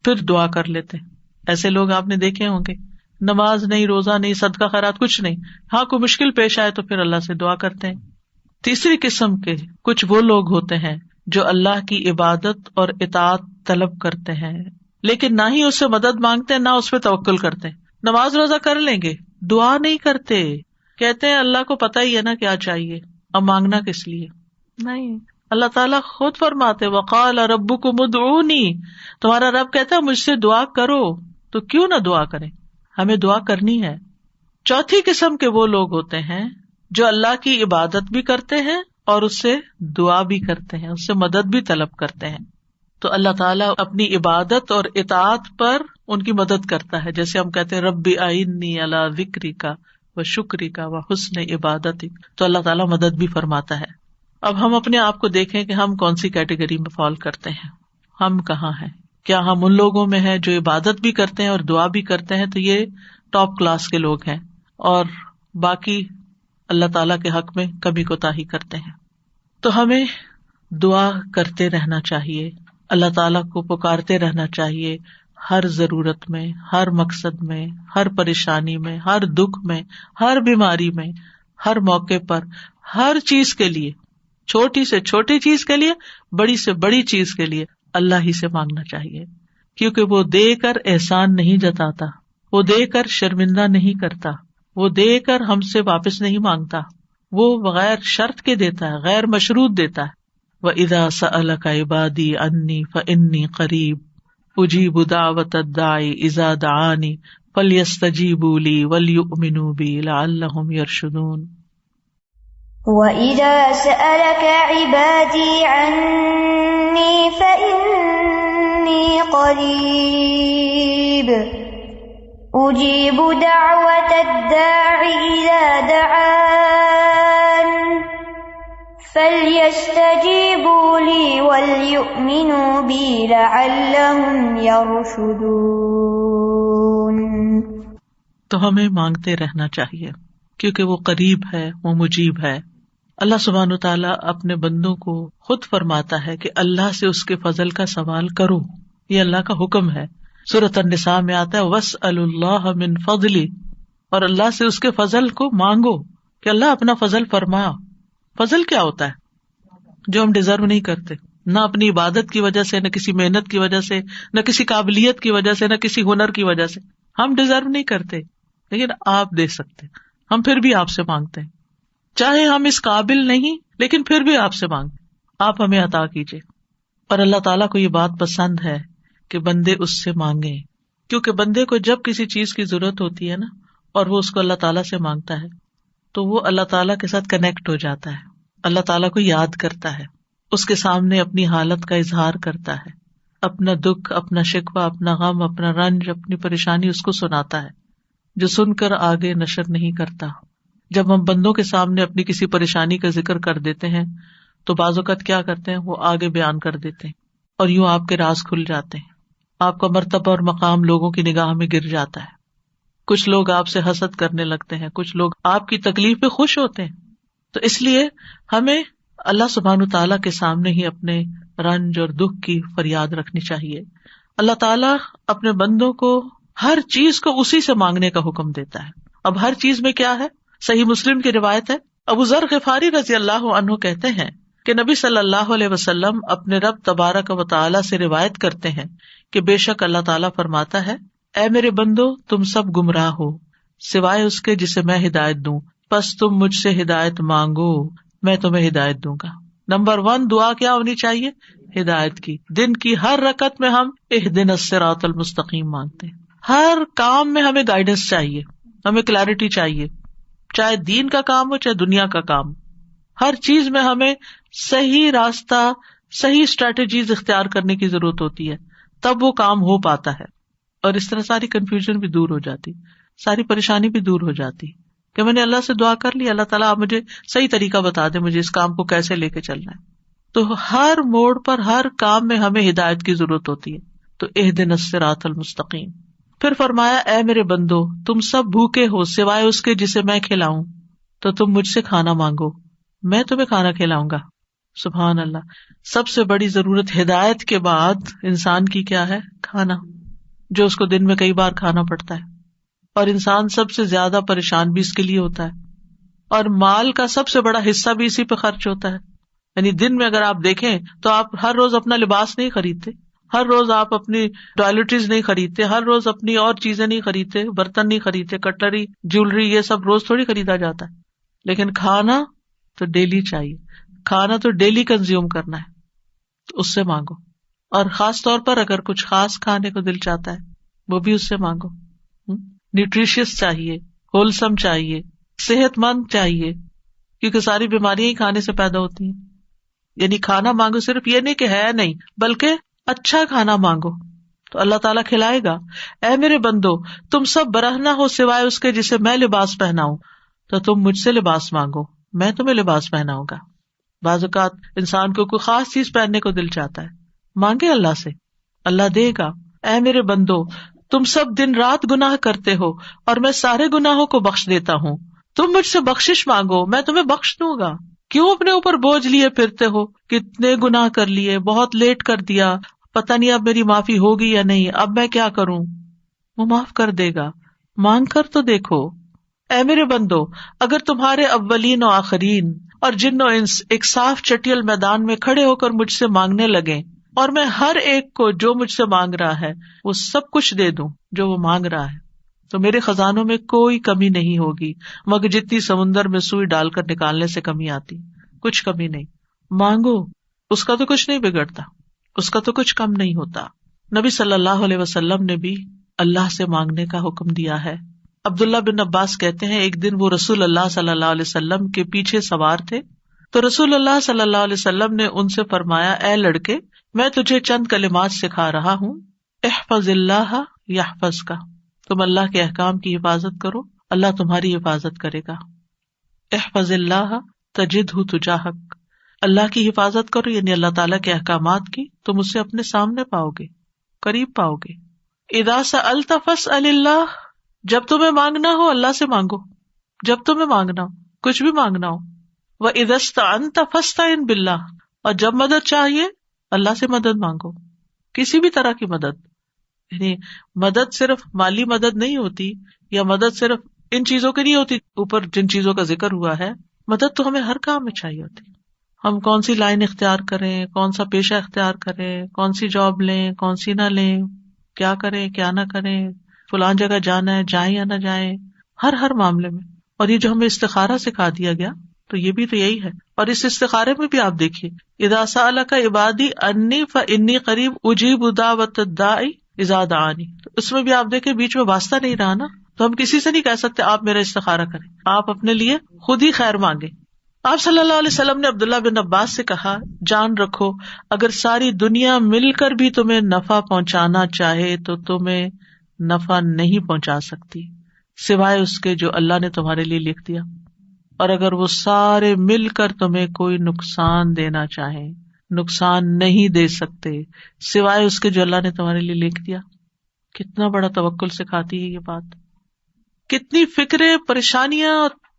پھر دعا کر لیتے ہیں. ایسے لوگ آپ نے دیکھے ہوں گے، نماز نہیں، روزہ نہیں، صدقہ خیرات کچھ نہیں، ہاں کوئی مشکل پیش آئے تو پھر اللہ سے دعا کرتے ہیں. تیسری قسم کے کچھ وہ لوگ ہوتے ہیں جو اللہ کی عبادت اور اطاعت طلب کرتے ہیں لیکن نہ ہی اس سے مدد مانگتے نہ اس پہ توکل کرتے. نماز روزہ کر لیں گے، دعا نہیں کرتے، کہتے ہیں اللہ کو پتہ ہی ہے نا کیا چاہیے، اب مانگنا کس لیے. نہیں، اللہ تعالیٰ خود فرماتے وقال ربکم ادعونی، تمہارا رب کہتا ہے مجھ سے دعا کرو، تو کیوں نہ دعا کریں، ہمیں دعا کرنی ہے. چوتھی قسم کے وہ لوگ ہوتے ہیں جو اللہ کی عبادت بھی کرتے ہیں اور اس سے دعا بھی کرتے ہیں، اس سے مدد بھی طلب کرتے ہیں. تو اللہ تعالیٰ اپنی عبادت اور اطاعت پر ان کی مدد کرتا ہے، جیسے ہم کہتے ہیں ربی اعنی علی ذکرک و شکرک و حسن عبادتک، تو اللہ تعالیٰ مدد بھی فرماتا ہے. اب ہم اپنے آپ کو دیکھیں کہ ہم کون سی کیٹیگری میں فال کرتے ہیں، ہم کہاں ہیں. کیا ہم ان لوگوں میں ہیں جو عبادت بھی کرتے ہیں اور دعا بھی کرتے ہیں؟ تو یہ ٹاپ کلاس کے لوگ ہیں، اور باقی اللہ تعالیٰ کے حق میں کمی کوتاہی کرتے ہیں. تو ہمیں دعا کرتے رہنا چاہیے، اللہ تعالیٰ کو پکارتے رہنا چاہیے، ہر ضرورت میں، ہر مقصد میں، ہر پریشانی میں، ہر دکھ میں، ہر بیماری میں، ہر موقع پر، ہر چیز کے لیے، چھوٹی سے چھوٹی چیز کے لیے، بڑی سے بڑی چیز کے لیے اللہ ہی سے مانگنا چاہیے. کیونکہ وہ دے کر احسان نہیں جتاتا، وہ دے کر شرمندہ نہیں کرتا، وہ دے کر ہم سے واپس نہیں مانگتا، وہ بغیر شرط کے دیتا ہے، غیر مشروط دیتا ہے. وَإِذَا سَأَلَكَ عِبَادِي عَنِّي فَإِنِّي قَرِيبٌ أُجِيبُ دَعْوَةَ الدَّاعِ إِذَا دَعَانِ فَلْيَسْتَجِيبُوا لِي وَلْيُؤْمِنُوا بِي لَعَلَّهُمْ يَرْشُدُونَ. وَإِذَا سَأَلَكَ عِبَادِي عَنِّي فَإِنِّي قَرِيبٌ أُجِيبُ دَعْوَةَ الدَّاعِ إِذَا دَعَانِ فَلْيَسْتَجِيبُوا لِي وَلْيُؤْمِنُوا بِي لَعَلَّهُمْ يَرْشُدُونَ. تو ہمیں مانگتے رہنا چاہیے کیونکہ وہ قریب ہے، وہ مجیب ہے. اللہ سبحانہ وتعالیٰ اپنے بندوں کو خود فرماتا ہے کہ اللہ سے اس کے فضل کا سوال کرو، یہ اللہ کا حکم ہے. سورۃ النساء میں آتا ہے وَاسْأَلُوا اللَّهَ مِن فَضْلِهِ، اور اللہ سے اس کے فضل کو مانگو کہ اللہ اپنا فضل فرما. فضل کیا ہوتا ہے؟ جو ہم ڈیزرو نہیں کرتے، نہ اپنی عبادت کی وجہ سے، نہ کسی محنت کی وجہ سے، نہ کسی قابلیت کی وجہ سے، نہ کسی ہنر کی وجہ سے. ہم ڈیزرو نہیں کرتے لیکن آپ دے سکتے، ہم پھر بھی آپ سے مانگتے ہیں. چاہے ہم اس قابل نہیں لیکن پھر بھی آپ سے مانگتے، آپ ہمیں عطا کیجیے. اور اللہ تعالیٰ کو یہ بات پسند ہے کہ بندے اس سے مانگیں، کیونکہ بندے کو جب کسی چیز کی ضرورت ہوتی ہے نا اور وہ اس کو اللہ تعالیٰ سے مانگتا ہے تو وہ اللہ تعالیٰ کے ساتھ کنیکٹ ہو جاتا ہے. اللہ تعالیٰ کو یاد کرتا ہے، اس کے سامنے اپنی حالت کا اظہار کرتا ہے، اپنا دکھ، اپنا شکوہ، اپنا غم، اپنا رنج، اپنی پریشانی اس کو سناتا ہے، جو سن کر آگے نشر نہیں کرتا. جب ہم بندوں کے سامنے اپنی کسی پریشانی کا ذکر کر دیتے ہیں تو بعض اوقات کیا کرتے ہیں، وہ آگے بیان کر دیتے ہیں اور یوں آپ کے راز کھل جاتے ہیں، آپ کا مرتبہ اور مقام لوگوں کی نگاہ میں گر جاتا ہے. کچھ لوگ آپ سے حسد کرنے لگتے ہیں، کچھ لوگ آپ کی تکلیف پہ خوش ہوتے ہیں. تو اس لیے ہمیں اللہ سبحانہ تعالیٰ کے سامنے ہی اپنے رنج اور دکھ کی فریاد رکھنی چاہیے. اللہ تعالیٰ اپنے بندوں کو ہر چیز کو اسی سے مانگنے کا حکم دیتا ہے. اب ہر چیز میں کیا ہے؟ صحیح مسلم کی روایت ہے، ابو ذر غفاری رضی اللہ عنہ کہتے ہیں کہ نبی صلی اللہ علیہ وسلم اپنے رب تبارک و تعالیٰ سے روایت کرتے ہیں کہ بے شک اللہ تعالیٰ فرماتا ہے، اے میرے بندو تم سب گمراہ ہو سوائے اس کے جسے میں ہدایت دوں، پس تم مجھ سے ہدایت مانگو میں تمہیں ہدایت دوں گا. نمبر 1 دعا کیا ہونی چاہیے؟ ہدایت کی. دن کی ہر رکعت میں ہم اہدنا الصراط المستقیم مانگتے ہیں. ہر کام میں ہمیں گائیڈنس چاہیے، ہمیں کلیرٹی چاہیے، چاہے دین کا کام ہو چاہے دنیا کا کام. ہر چیز میں ہمیں صحیح راستہ، صحیح اسٹریٹجیز اختیار کرنے کی ضرورت ہوتی ہے، تب وہ کام ہو پاتا ہے. اور اس طرح ساری کنفیوژن بھی دور ہو جاتی، ساری پریشانی بھی دور ہو جاتی کہ میں نے اللہ سے دعا کر لی، اللہ تعالیٰ آپ مجھے صحیح طریقہ بتا دے، مجھے اس کام کو کیسے لے کے چلنا ہے. تو ہر موڑ پر، ہر کام میں ہمیں ہدایت کی ضرورت ہوتی ہے. تو اہدنا الصراط المستقیم. پھر فرمایا، اے میرے بندو تم سب بھوکے ہو سوائے اس کے جسے میں کھلاؤں، تو تم مجھ سے کھانا مانگو میں تمہیں کھانا کھلاؤں گا. سبحان اللہ. سب سے بڑی ضرورت ہدایت کے بعد انسان کی کیا ہے؟ کھانا، جو اس کو دن میں کئی بار کھانا پڑتا ہے. اور انسان سب سے زیادہ پریشان بھی اس کے لیے ہوتا ہے، اور مال کا سب سے بڑا حصہ بھی اسی پہ خرچ ہوتا ہے. یعنی دن میں اگر آپ دیکھیں تو آپ ہر روز اپنا لباس نہیں خریدتے، ہر روز آپ اپنی ٹوائلٹریز نہیں خریدتے، ہر روز اپنی اور چیزیں نہیں خریدتے، برتن نہیں خریدتے، کٹلری، جیولری، یہ سب روز تھوڑی خریدا جاتا ہے. لیکن کھانا تو ڈیلی چاہیے، کھانا تو ڈیلی کنزیوم کرنا ہے، تو اس سے مانگو. اور خاص طور پر اگر کچھ خاص کھانے کو دل چاہتا ہے وہ بھی اس سے مانگو. نیوٹریشیس چاہیے، ہولسم چاہیے، صحت مند چاہیے، کیونکہ ساری بیماریاں ہی کھانے سے پیدا ہوتی ہیں. یعنی کھانا مانگو صرف یہ نہیں کہ ہے نہیں، بلکہ اچھا کھانا مانگو تو اللہ تعالیٰ کھلائے گا. اے میرے بندو تم سب برہنہ ہو سوائے اس کے جسے میں لباس پہناؤں، تو تم مجھ سے لباس مانگو میں تمہیں لباس پہناؤں گا. بعض اوقات انسان کو کوئی خاص چیز پہننے کو دل چاہتا ہے، مانگے اللہ سے، اللہ دے گا. اے میرے بندو تم سب دن رات گناہ کرتے ہو اور میں سارے گناہوں کو بخش دیتا ہوں، تم مجھ سے بخشش مانگو میں تمہیں بخش دوں گا. کیوں اپنے اوپر بوجھ لیے پھرتے ہو؟ کتنے گناہ کر لیے، بہت لیٹ کر دیا، پتہ نہیں اب میری معافی ہوگی یا نہیں، اب میں کیا کروں؟ وہ معاف کر دے گا، مانگ کر تو دیکھو. اے میرے بندو اگر تمہارے اولین و آخرین اور جن و انس ایک صاف چٹیل میدان میں کھڑے ہو کر مجھ سے مانگنے لگے اور میں ہر ایک کو جو مجھ سے مانگ رہا ہے وہ سب کچھ دے دوں جو وہ مانگ رہا ہے، تو میرے خزانوں میں کوئی کمی نہیں ہوگی مگر جتنی سمندر میں سوئی ڈال کر نکالنے سے کمی آتی، کچھ کمی نہیں. مانگو، اس کا تو کچھ نہیں بگڑتا، اس کا تو کچھ کم نہیں ہوتا. نبی صلی اللہ علیہ وسلم نے بھی اللہ سے مانگنے کا حکم دیا ہے. عبداللہ بن عباس کہتے ہیں ایک دن وہ رسول اللہ صلی اللہ علیہ وسلم کے پیچھے سوار تھے تو رسول اللہ صلی اللہ علیہ وسلم نے ان سے فرمایا، اے لڑکے میں تجھے چند کلمات سکھا رہا ہوں، احفظ اللہ یحفظ کا، تم اللہ کے احکام کی حفاظت کرو اللہ تمہاری حفاظت کرے گا. احفظ اللہ تجدہ تجاہک، اللہ کی حفاظت کرو یعنی اللہ تعالیٰ کے احکامات کی، تم اسے اپنے سامنے پاؤ گے، قریب پاؤ گے. اذا سألت فاسأل اللہ، جب تمہیں مانگنا ہو اللہ سے مانگو، جب تمہیں مانگنا ہو، کچھ بھی مانگنا ہو. وَإِذَا اسْتَعَنْتَ فَاسْتَعِنْ بِاللَّهِ، اور جب مدد چاہیے اللہ سے مدد مانگو، کسی بھی طرح کی مدد. یعنی مدد صرف مالی مدد نہیں ہوتی، یا مدد صرف ان چیزوں کی نہیں ہوتی اوپر جن چیزوں کا ذکر ہوا ہے، مدد تو ہمیں ہر کام میں چاہیے ہوتی. ہم کون سی لائن اختیار کریں، کون سا پیشہ اختیار کریں، کون سی جاب لیں، کون سی نہ لیں، کیا کریں کیا نہ کریں، فلان جگہ جانا ہے جائیں یا نہ جائیں، ہر معاملے میں. اور یہ جو ہمیں استخارہ سکھا دیا گیا تو یہ بھی تو یہی ہے. اور اس استخارے میں بھی آپ دیکھیے، اذا سألک عبادی انی فانی قریب اجیب دعوت الداعی اذا دعانی، تو اس میں بھی آپ دیکھیں بیچ میں واسطہ نہیں رہا نا. تو ہم کسی سے نہیں کہہ سکتے آپ میرا استخارہ کریں، آپ اپنے لیے خود ہی خیر مانگے. آپ صلی اللہ علیہ وسلم نے عبداللہ بن عباس سے کہا، جان رکھو اگر ساری دنیا مل کر بھی تمہیں نفع پہنچانا چاہے تو تمہیں نفع نہیں پہنچا سکتی سوائے اس کے جو اللہ نے تمہارے لیے لکھ دیا، اور اگر وہ سارے مل کر تمہیں کوئی نقصان دینا چاہیں نقصان نہیں دے سکتے سوائے اس کے جو اللہ نے تمہارے لیے لکھ دیا۔ کتنا بڑا توکل سکھاتی ہے یہ بات، کتنی فکریں پریشانیاں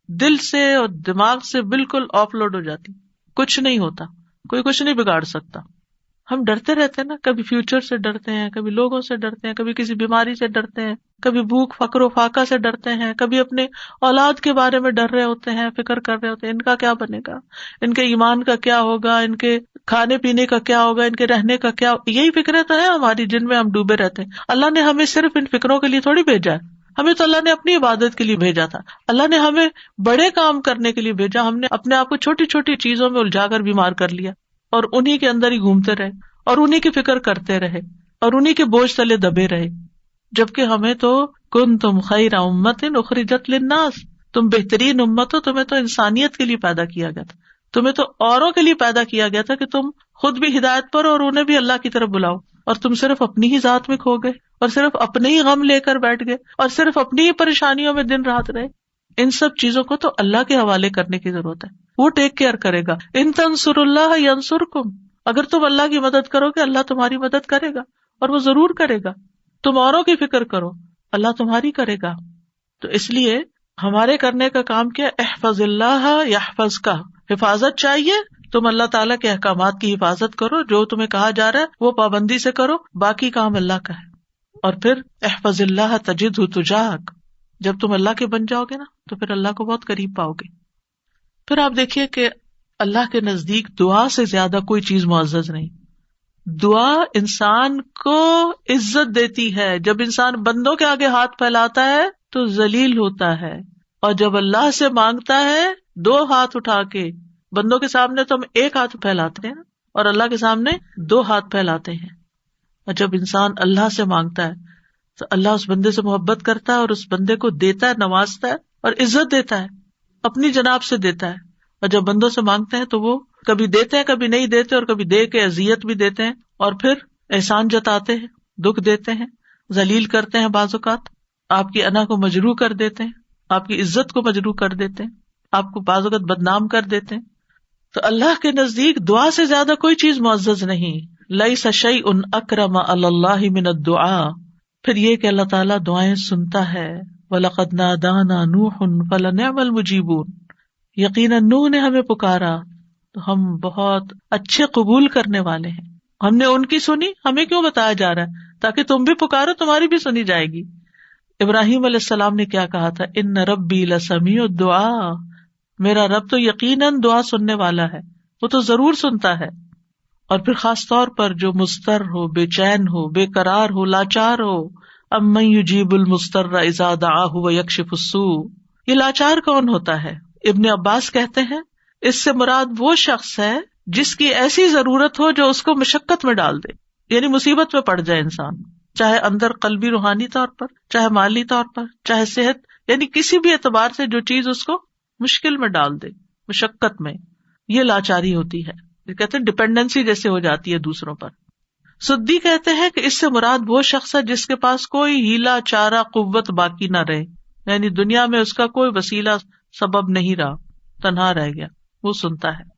دل سے اور دماغ سے بالکل آف لوڈ ہو جاتی، کچھ نہیں ہوتا، کوئی کچھ نہیں بگاڑ سکتا۔ ہم ڈرتے رہتے ہیں نا، کبھی فیوچر سے ڈرتے ہیں، کبھی لوگوں سے ڈرتے ہیں، کبھی کسی بیماری سے ڈرتے ہیں، کبھی بھوک فقر و فاقہ سے ڈرتے ہیں، کبھی اپنے اولاد کے بارے میں ڈر رہے ہوتے ہیں، فکر کر رہے ہوتے ہیں ان کا کیا بنے گا، ان کے ایمان کا کیا ہوگا، ان کے کھانے پینے کا کیا ہوگا، ان کے رہنے کا کیا، یہی فکریں تو ہیں ہماری جن میں ہم ڈوبے رہتے ہیں۔ اللہ نے ہمیں صرف ان فکروں کے لیے تھوڑی بھیجا ہے، ہمیں تو اللہ نے اپنی عبادت کے لیے بھیجا تھا، اللہ نے ہمیں بڑے کام کرنے کے لیے بھیجا، ہم نے اپنے آپ کو چھوٹی چھوٹی چیزوں میں الجھا کر بیمار کر لیا اور انہی کے اندر ہی گھومتے رہے اور انہی کی فکر کرتے رہے اور انہی کے بوجھ تلے دبے رہے، جبکہ ہمیں تو کنتم خیر امۃ اخرجت للناس، تم بہترین امت ہو، تمہیں تو انسانیت کے لیے پیدا کیا گیا تھا، تمہیں تو اوروں کے لیے پیدا کیا گیا تھا کہ تم خود بھی ہدایت پر اور انہیں بھی اللہ کی طرف بلاؤ، اور تم صرف اپنی ہی ذات میں کھو گئے اور صرف اپنے ہی غم لے کر بیٹھ گئے اور صرف اپنی ہی پریشانیوں میں دن رات رہے۔ ان سب چیزوں کو تو اللہ کے حوالے کرنے کی ضرورت ہے، وہ ٹیک کیئر کرے گا۔ ان تنصروا اللہ ینصرکم، اگر تم اللہ کی مدد کرو گے اللہ تمہاری مدد کرے گا، اور وہ ضرور کرے گا۔ تم اوروں کی فکر کرو، اللہ تمہاری کرے گا۔ تو اس لیے ہمارے کرنے کا کام کیا؟ احفظ اللہ یحفظک، حفاظت چاہیے، تم اللہ تعالیٰ کے احکامات کی حفاظت کرو، جو تمہیں کہا جا رہا ہے وہ پابندی سے کرو، باقی کام اللہ کا ہے۔ اور پھر احفظ اللہ تجدہ تجاہک، جب تم اللہ کے بن جاؤ گے نا تو پھر اللہ کو بہت قریب پاؤ گے۔ پھر آپ دیکھیے کہ اللہ کے نزدیک دعا سے زیادہ کوئی چیز معزز نہیں۔ دعا انسان کو عزت دیتی ہے، جب انسان بندوں کے آگے ہاتھ پھیلاتا ہے تو ذلیل ہوتا ہے، اور جب اللہ سے مانگتا ہے دو ہاتھ اٹھا کے، بندوں کے سامنے تو ہم ایک ہاتھ پھیلاتے ہیں اور اللہ کے سامنے دو ہاتھ پھیلاتے ہیں، اور جب انسان اللہ سے مانگتا ہے تو اللہ اس بندے سے محبت کرتا ہے اور اس بندے کو دیتا ہے، نوازتا ہے اور عزت دیتا ہے، اپنی جناب سے دیتا ہے۔ اور جب بندوں سے مانگتے ہیں تو وہ کبھی دیتے ہیں کبھی نہیں دیتے، اور کبھی دے کے اذیت بھی دیتے ہیں، اور پھر احسان جتاتے ہیں، دکھ دیتے ہیں، ذلیل کرتے ہیں، بعض اوقات آپ کی انا کو مجروح کر دیتے ہیں، آپ کی عزت کو مجروح کر دیتے ہیں، آپ کو بعض اوقات بدنام کر دیتے ہیں۔ تو اللہ کے نزدیک دعا سے زیادہ کوئی چیز معزز نہیں۔ لیس شیء اکرم علی اللہ من الدعاء، پھر یہ کہ اللہ تعالیٰ دعائیں سنتا ہے۔ وَلَقَدْ نَادَانَا نُوحٌ فَلَنِعْمَ الْمُجِيبُونَ، یقیناً نوح نے ہمیں پکارا تو ہم بہت اچھے قبول کرنے والے ہیں۔ ہم نے ان کی سنی، ہمیں کیوں بتایا جا رہا ہے؟ تاکہ تم بھی پکارو، تمہاری بھی سنی جائے گی۔ ابراہیم علیہ السلام نے کیا کہا تھا؟ ان ربی لسمیع الدعاء، میرا رب تو یقیناً دعا سننے والا ہے، وہ تو ضرور سنتا ہے۔ اور پھر خاص طور پر جو مضطر ہو، بے چین ہو، بے قرار ہو، لاچار ہو، امن یجیب المضطر اذا دعاہ ویکشف السوء، یہ لاچار کون ہوتا ہے؟ ابن عباس کہتے ہیں اس سے مراد وہ شخص ہے جس کی ایسی ضرورت ہو جو اس کو مشقت میں ڈال دے، یعنی مصیبت میں پڑ جائے انسان، چاہے اندر قلبی روحانی طور پر، چاہے مالی طور پر، چاہے صحت، یعنی کسی بھی اعتبار سے جو چیز اس کو مشکل میں ڈال دے، مشقت میں، یہ لاچاری ہوتی ہے۔ یہ کہتے ہیں ڈپینڈنسی جیسے ہو جاتی ہے دوسروں پر۔ سدی کہتے ہیں کہ اس سے مراد وہ شخص ہے جس کے پاس کوئی ہیلا چارہ قوت باقی نہ رہے، یعنی دنیا میں اس کا کوئی وسیلہ سبب نہیں رہا، تنہا رہ گیا، وہ سنتا ہے۔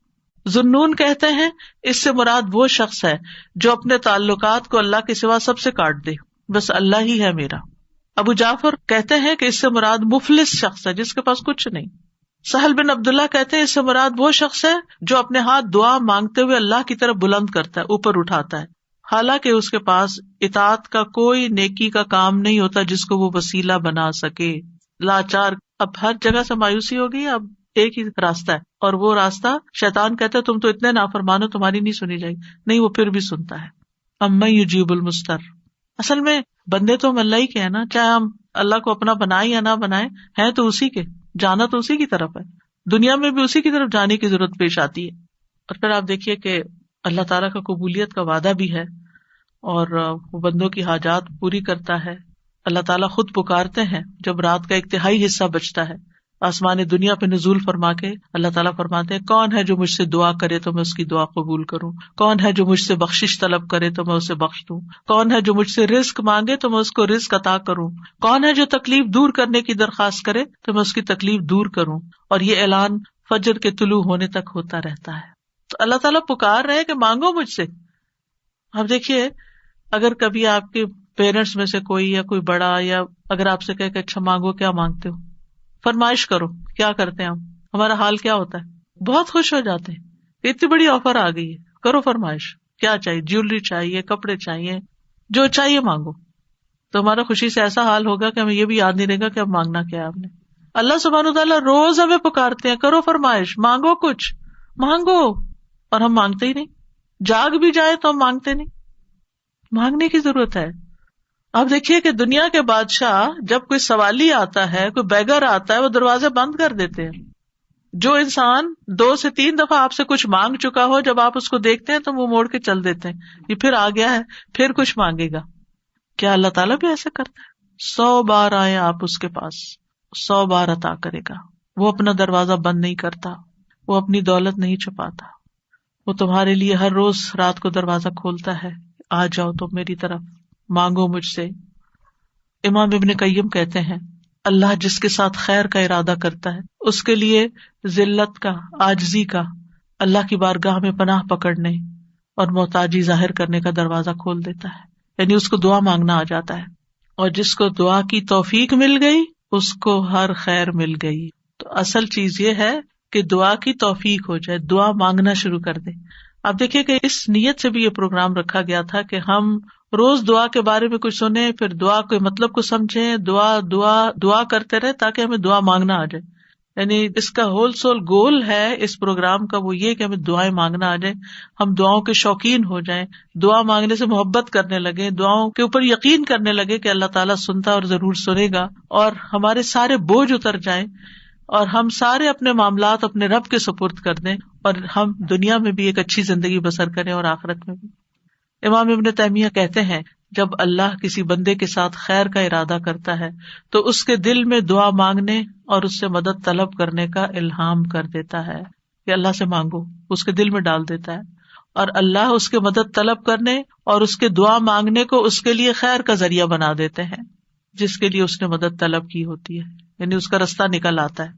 ذنون کہتے ہیں اس سے مراد وہ شخص ہے جو اپنے تعلقات کو اللہ کے سوا سب سے کاٹ دے، بس اللہ ہی ہے میرا۔ ابو جعفر کہتے ہیں کہ اس سے مراد مفلس شخص ہے جس کے پاس کچھ نہیں۔ سہل بن عبداللہ کہتے ہیں اس سے مراد وہ شخص ہے جو اپنے ہاتھ دعا مانگتے ہوئے اللہ کی طرف بلند کرتا ہے، اوپر اٹھاتا ہے، حالانکہ اس کے پاس اطاعت کا کوئی نیکی کا کام نہیں ہوتا جس کو وہ وسیلہ بنا سکے۔ لاچار، اب ہر جگہ سے مایوسی ہو گئی، اب ایک ہی راستہ ہے، اور وہ راستہ شیطان کہتا ہے تم تو اتنے نافرمانو، تمہاری نہیں سنی جائے گی، نہیں، وہ پھر بھی سنتا ہے۔ امن یجیب المضطر، اصل میں بندے تو ہم اللہ ہی کے ہیں نا، چاہے ہم اللہ کو اپنا بنائیں یا نہ بنائیں، ہیں تو اسی کے، جانا تو اسی کی طرف ہے، دنیا میں بھی اسی کی طرف جانے کی ضرورت پیش آتی ہے۔ اور پھر آپ دیکھیے کہ اللہ تعالیٰ کا قبولیت کا وعدہ بھی ہے، اور وہ بندوں کی حاجات پوری کرتا ہے۔ اللہ تعالیٰ خود پکارتے ہیں جب رات کا ایک تہائی حصہ بچتا ہے، آسمان دنیا پہ نزول فرما کے اللہ تعالیٰ فرماتے ہیں کون ہے جو مجھ سے دعا کرے تو میں اس کی دعا قبول کروں، کون ہے جو مجھ سے بخشش طلب کرے تو میں اسے بخش دوں، کون ہے جو مجھ سے رزق مانگے تو میں اس کو رزق عطا کروں، کون ہے جو تکلیف دور کرنے کی درخواست کرے تو میں اس کی تکلیف دور کروں. اور یہ اعلان فجر کے طلوع ہونے تک ہوتا رہتا ہے. تو اللہ تعالیٰ پکار رہے کہ مانگو مجھ سے. اب دیکھیے اگر کبھی آپ کے پیرنٹس میں سے کوئی یا کوئی بڑا یا اگر آپ سے کہے کہ اچھا مانگو، کیا مانگتے ہو، فرمائش کرو، کیا کرتے ہیں ہم، ہمارا حال کیا ہوتا ہے؟ بہت خوش ہو جاتے ہیں کہ اتنی بڑی آفر آ گئی ہے، کرو فرمائش، کیا چاہیے، جیولری چاہیے، کپڑے چاہیے، جو چاہیے مانگو. تو ہمارا خوشی سے ایسا حال ہوگا کہ ہمیں یہ بھی یاد نہیں رہے گا کہ اب مانگنا کیا ہے آپ نے. اللہ سبحانہ وتعالیٰ روز ہمیں پکارتے ہیں کرو فرمائش، مانگو، کچھ مانگو، اور ہم مانگتے ہی نہیں. جاگ بھی جائے تو ہم مانگتے نہیں. مانگنے کی ضرورت ہے. اب دیکھیے کہ دنیا کے بادشاہ جب کوئی سوالی آتا ہے، کوئی بیگر آتا ہے، وہ دروازے بند کر دیتے ہیں. جو انسان 2 سے 3 دفعہ آپ سے کچھ مانگ چکا ہو، جب آپ اس کو دیکھتے ہیں تو وہ موڑ کے چل دیتے ہیں، یہ پھر آ گیا ہے، پھر کچھ مانگے گا. کیا اللہ تعالیٰ بھی ایسے کرتا ہے؟ 100 بار آئے آپ اس کے پاس، 100 بار عطا کرے گا. وہ اپنا دروازہ بند نہیں کرتا، وہ اپنی دولت نہیں چھپاتا، وہ تمہارے لیے ہر روز رات کو دروازہ کھولتا ہے، آ جاؤ تم میری طرف، مانگو مجھ سے. امام ابن قیم کہتے ہیں اللہ جس کے ساتھ خیر کا ارادہ کرتا ہے اس کے لیے ذلت کا، عاجزی کا، اللہ کی بارگاہ میں پناہ پکڑنے اور محتاجی ظاہر کرنے کا دروازہ کھول دیتا ہے. یعنی اس کو دعا مانگنا آ جاتا ہے. اور جس کو دعا کی توفیق مل گئی اس کو ہر خیر مل گئی. تو اصل چیز یہ ہے کہ دعا کی توفیق ہو جائے، دعا مانگنا شروع کر دے. آپ دیکھیں کہ اس نیت سے بھی یہ پروگرام رکھا گیا تھا کہ ہم روز دعا کے بارے میں کچھ سنیں، پھر دعا کے مطلب کو سمجھیں، دعا کرتے رہے تاکہ ہمیں دعا مانگنا آ جائے. یعنی اس کا ہول سول گول ہے اس پروگرام کا، وہ یہ کہ ہمیں دعائیں مانگنا آ جائے، ہم دعاؤں کے شوقین ہو جائیں، دعا مانگنے سے محبت کرنے لگے، دعاؤں کے اوپر یقین کرنے لگے کہ اللہ تعالیٰ سنتا اور ضرور سنے گا، اور ہمارے سارے بوجھ اتر جائیں اور ہم سارے اپنے معاملات اپنے رب کے سپرد کر دیں، اور ہم دنیا میں بھی ایک اچھی زندگی بسر کریں اور آخرت میں بھی. امام ابن تیمیہ کہتے ہیں جب اللہ کسی بندے کے ساتھ خیر کا ارادہ کرتا ہے تو اس کے دل میں دعا مانگنے اور اس سے مدد طلب کرنے کا الہام کر دیتا ہے کہ اللہ سے مانگو، اس کے دل میں ڈال دیتا ہے، اور اللہ اس کے مدد طلب کرنے اور اس کے دعا مانگنے کو اس کے لیے خیر کا ذریعہ بنا دیتے ہیں جس کے لیے اس نے مدد طلب کی ہوتی ہے، یعنی اس کا رستہ نکل آتا ہے.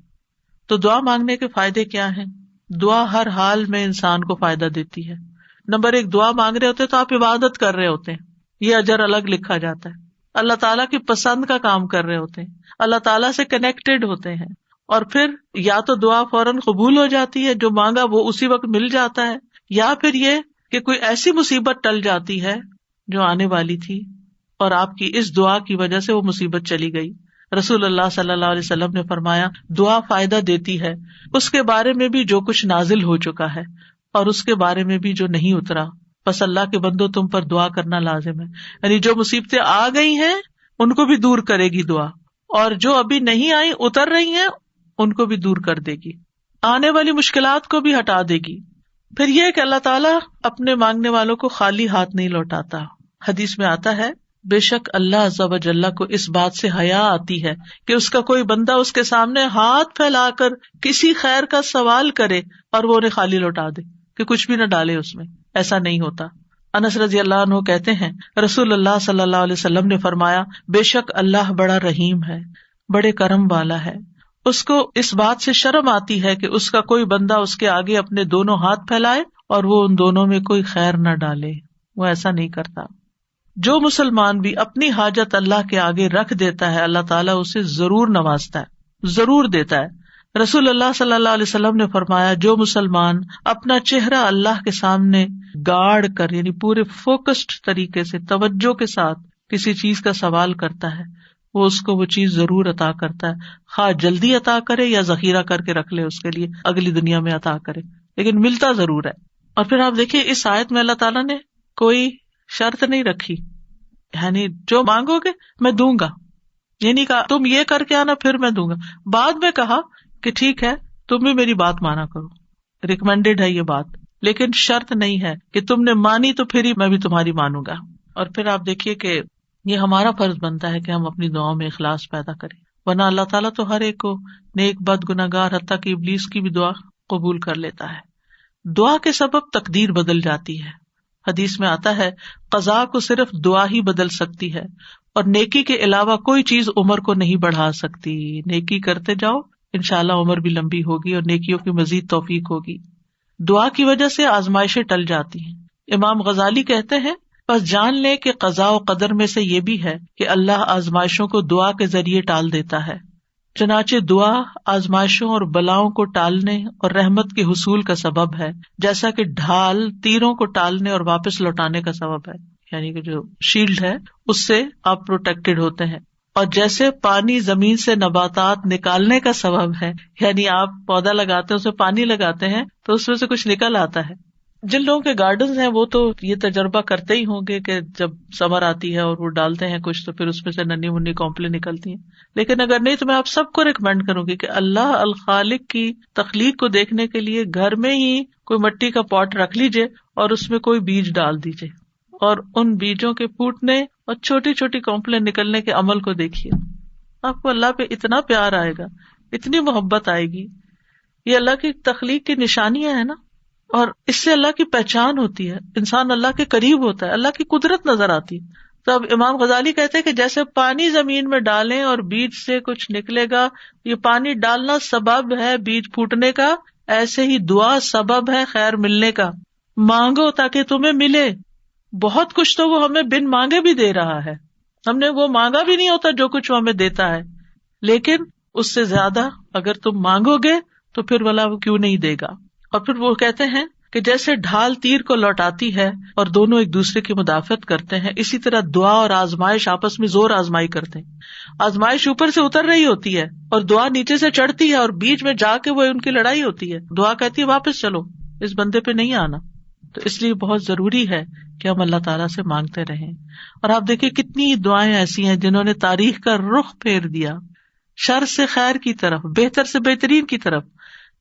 تو دعا مانگنے کے فائدے کیا ہیں؟ دعا ہر حال میں انسان کو فائدہ دیتی ہے. نمبر 1، دعا مانگ رہے ہوتے تو آپ عبادت کر رہے ہوتے ہیں، یہ اجر الگ لکھا جاتا ہے. اللہ تعالیٰ کی پسند کا کام کر رہے ہوتے ہیں، اللہ تعالیٰ سے کنیکٹڈ ہوتے ہیں، اور پھر یا تو دعا فوراً قبول ہو جاتی ہے، جو مانگا وہ اسی وقت مل جاتا ہے، یا پھر یہ کہ کوئی ایسی مصیبت ٹل جاتی ہے جو آنے والی تھی اور آپ کی اس دعا کی وجہ سے وہ مصیبت چلی گئی. رسول اللہ صلی اللہ علیہ وسلم نے فرمایا دعا فائدہ دیتی ہے اس کے بارے میں بھی جو کچھ نازل ہو چکا ہے اور اس کے بارے میں بھی جو نہیں اترا. بس اللہ کے بندو تم پر دعا کرنا لازم ہے، یعنی جو مصیبتیں آ گئی ہیں ان کو بھی دور کرے گی دعا، اور جو ابھی نہیں آئی اتر رہی ہیں ان کو بھی دور کر دے گی، آنے والی مشکلات کو بھی ہٹا دے گی. پھر یہ کہ اللہ تعالیٰ اپنے مانگنے والوں کو خالی ہاتھ نہیں لوٹاتا. حدیث میں آتا ہے بے شک اللہ عز و جل کو اس بات سے حیا آتی ہے کہ اس کا کوئی بندہ اس کے سامنے ہاتھ پھیلا کر کسی خیر کا سوال کرے اور وہ انہیں خالی لوٹا دے، کہ کچھ بھی نہ ڈالے اس میں. ایسا نہیں ہوتا. انس رضی اللہ عنہ کہتے ہیں رسول اللہ صلی اللہ علیہ وسلم نے فرمایا بے شک اللہ بڑا رحیم ہے، بڑے کرم والا ہے، اس کو اس بات سے شرم آتی ہے کہ اس کا کوئی بندہ اس کے آگے اپنے دونوں ہاتھ پھیلائے اور وہ ان دونوں میں کوئی خیر نہ ڈالے. وہ ایسا نہیں کرتا. جو مسلمان بھی اپنی حاجت اللہ کے آگے رکھ دیتا ہے اللہ تعالیٰ اسے ضرور نوازتا ہے، ضرور دیتا ہے. رسول اللہ صلی اللہ علیہ وسلم نے فرمایا جو مسلمان اپنا چہرہ اللہ کے سامنے گاڑ کر، یعنی پورے فوکسڈ طریقے سے توجہ کے ساتھ کسی چیز کا سوال کرتا ہے وہ اس کو وہ چیز ضرور عطا کرتا ہے، خواہ جلدی عطا کرے یا ذخیرہ کر کے رکھ لے اس کے لیے اگلی دنیا میں عطا کرے، لیکن ملتا ضرور ہے. اور پھر آپ دیکھیے اس آیت میں اللہ تعالیٰ نے کوئی شرط نہیں رکھی، یعنی جو مانگو گے میں دوں گا، یہ نہیں کہا تم یہ کر کے آنا پھر میں دوں گا. بعد میں کہا کہ ٹھیک ہے تم بھی میری بات مانا کرو، ریکمینڈیڈ ہے یہ بات، لیکن شرط نہیں ہے کہ تم نے مانی تو پھر ہی میں بھی تمہاری مانوں گا. اور پھر آپ دیکھیے کہ یہ ہمارا فرض بنتا ہے کہ ہم اپنی دعاؤں میں اخلاص پیدا کریں. ورنہ اللہ تعالیٰ تو ہر ایک کو نیک بد گناہگار حتیٰ کہ ابلیس کی بھی دعا قبول کر لیتا ہے. دعا کے سبب تقدیر بدل جاتی ہے. حدیث میں آتا ہے قضا کو صرف دعا ہی بدل سکتی ہے اور نیکی کے علاوہ کوئی چیز عمر کو نہیں بڑھا سکتی. نیکی کرتے جاؤ انشاءاللہ عمر بھی لمبی ہوگی اور نیکیوں کی مزید توفیق ہوگی. دعا کی وجہ سے آزمائشیں ٹل جاتی ہیں. امام غزالی کہتے ہیں بس جان لے کہ قضاء و قدر میں سے یہ بھی ہے کہ اللہ آزمائشوں کو دعا کے ذریعے ٹال دیتا ہے. چنانچہ دعا آزمائشوں اور بلاؤں کو ٹالنے اور رحمت کے حصول کا سبب ہے، جیسا کہ ڈھال تیروں کو ٹالنے اور واپس لوٹانے کا سبب ہے. یعنی کہ جو شیلڈ ہے اس سے آپ پروٹیکٹڈ ہوتے ہیں. اور جیسے پانی زمین سے نباتات نکالنے کا سبب ہے، یعنی آپ پودا لگاتے ہیں، اسے پانی لگاتے ہیں تو اس میں سے کچھ نکل آتا ہے. جن لوگوں کے گارڈنز ہیں وہ تو یہ تجربہ کرتے ہی ہوں گے کہ جب سمر آتی ہے اور وہ ڈالتے ہیں کچھ تو پھر اس میں سے ننھی منی کونپلیں نکلتی ہیں. لیکن اگر نہیں تو میں آپ سب کو ریکمینڈ کروں گی کہ اللہ الخالق کی تخلیق کو دیکھنے کے لیے گھر میں ہی کوئی مٹی کا پاٹ رکھ لیجئے اور اس میں کوئی بیج ڈال دیجئے اور ان بیجوں کے پھوٹنے اور چھوٹی چھوٹی کونپلیں نکلنے کے عمل کو دیکھیے. آپ کو اللہ پہ اتنا پیار آئے گا، اتنی محبت آئے گی. یہ اللہ کی تخلیق کی نشانیاں ہیں نا، اور اس سے اللہ کی پہچان ہوتی ہے. انسان اللہ کے قریب ہوتا ہے، اللہ کی قدرت نظر آتی ہے. تو اب امام غزالی کہتے ہیں کہ جیسے پانی زمین میں ڈالیں اور بیج سے کچھ نکلے گا، یہ پانی ڈالنا سبب ہے بیج پھوٹنے کا، ایسے ہی دعا سبب ہے خیر ملنے کا. مانگو تاکہ تمہیں ملے. بہت کچھ تو وہ ہمیں بن مانگے بھی دے رہا ہے، ہم نے وہ مانگا بھی نہیں ہوتا جو کچھ وہ ہمیں دیتا ہے، لیکن اس سے زیادہ اگر تم مانگو گے تو پھر والا وہ کیوں نہیں دے گا. اور پھر وہ کہتے ہیں کہ جیسے ڈھال تیر کو لوٹاتی ہے اور دونوں ایک دوسرے کی مدافعت کرتے ہیں، اسی طرح دعا اور آزمائش آپس میں زور آزمائی کرتے ہیں. آزمائش اوپر سے اتر رہی ہوتی ہے اور دعا نیچے سے چڑھتی ہے اور بیچ میں جا کے وہ ان کی لڑائی ہوتی ہے. دعا کہتی ہے واپس چلو، اس بندے پہ نہیں آنا. تو اس لیے بہت ضروری ہے کہ ہم اللہ تعالیٰ سے مانگتے رہیں. اور آپ دیکھیں کتنی دعائیں ایسی ہیں جنہوں نے تاریخ کا رخ پھیر دیا، شر سے خیر کی طرف، بہتر سے بہترین کی طرف.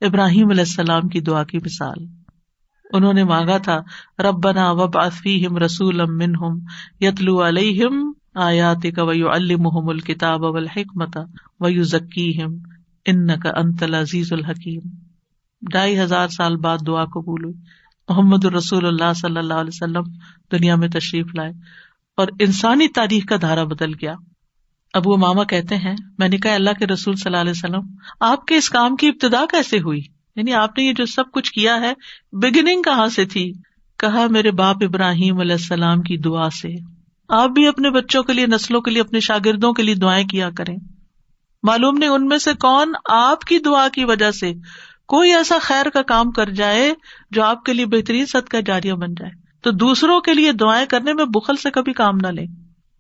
ابراہیم علیہ السلام کی دعا کی مثال، انہوں نے مانگا تھا ربنا وابعث فیہم رسولا منہم یتلو علیہم آیاتک ویعلمہم الکتاب والحکمت ویزکیہم انک انت العزیز الحکیم. 2500 سال بعد دعا قبول ہوئی. محمد الرسول اللہ صلی اللہ علیہ وسلم دنیا میں تشریف لائے اور انسانی تاریخ کا دھارا بدل گیا. ابو امامہ کہتے ہیں میں نے کہا اللہ کے رسول صلی اللہ علیہ وسلم آپ کے اس کام کی ابتدا کیسے ہوئی، یعنی آپ نے یہ جو سب کچھ کیا ہے بگننگ کہاں سے تھی؟ کہا میرے باپ ابراہیم علیہ السلام کی دعا سے. آپ بھی اپنے بچوں کے لیے، نسلوں کے لیے، اپنے شاگردوں کے لیے دعائیں کیا کریں. معلوم نہیں ان میں سے کون آپ کی دعا کی وجہ سے کوئی ایسا خیر کا کام کر جائے جو آپ کے لیے بہترین صدقہ جاریہ بن جائے. تو دوسروں کے لیے دعائیں کرنے میں بخل سے کبھی کام نہ لیں.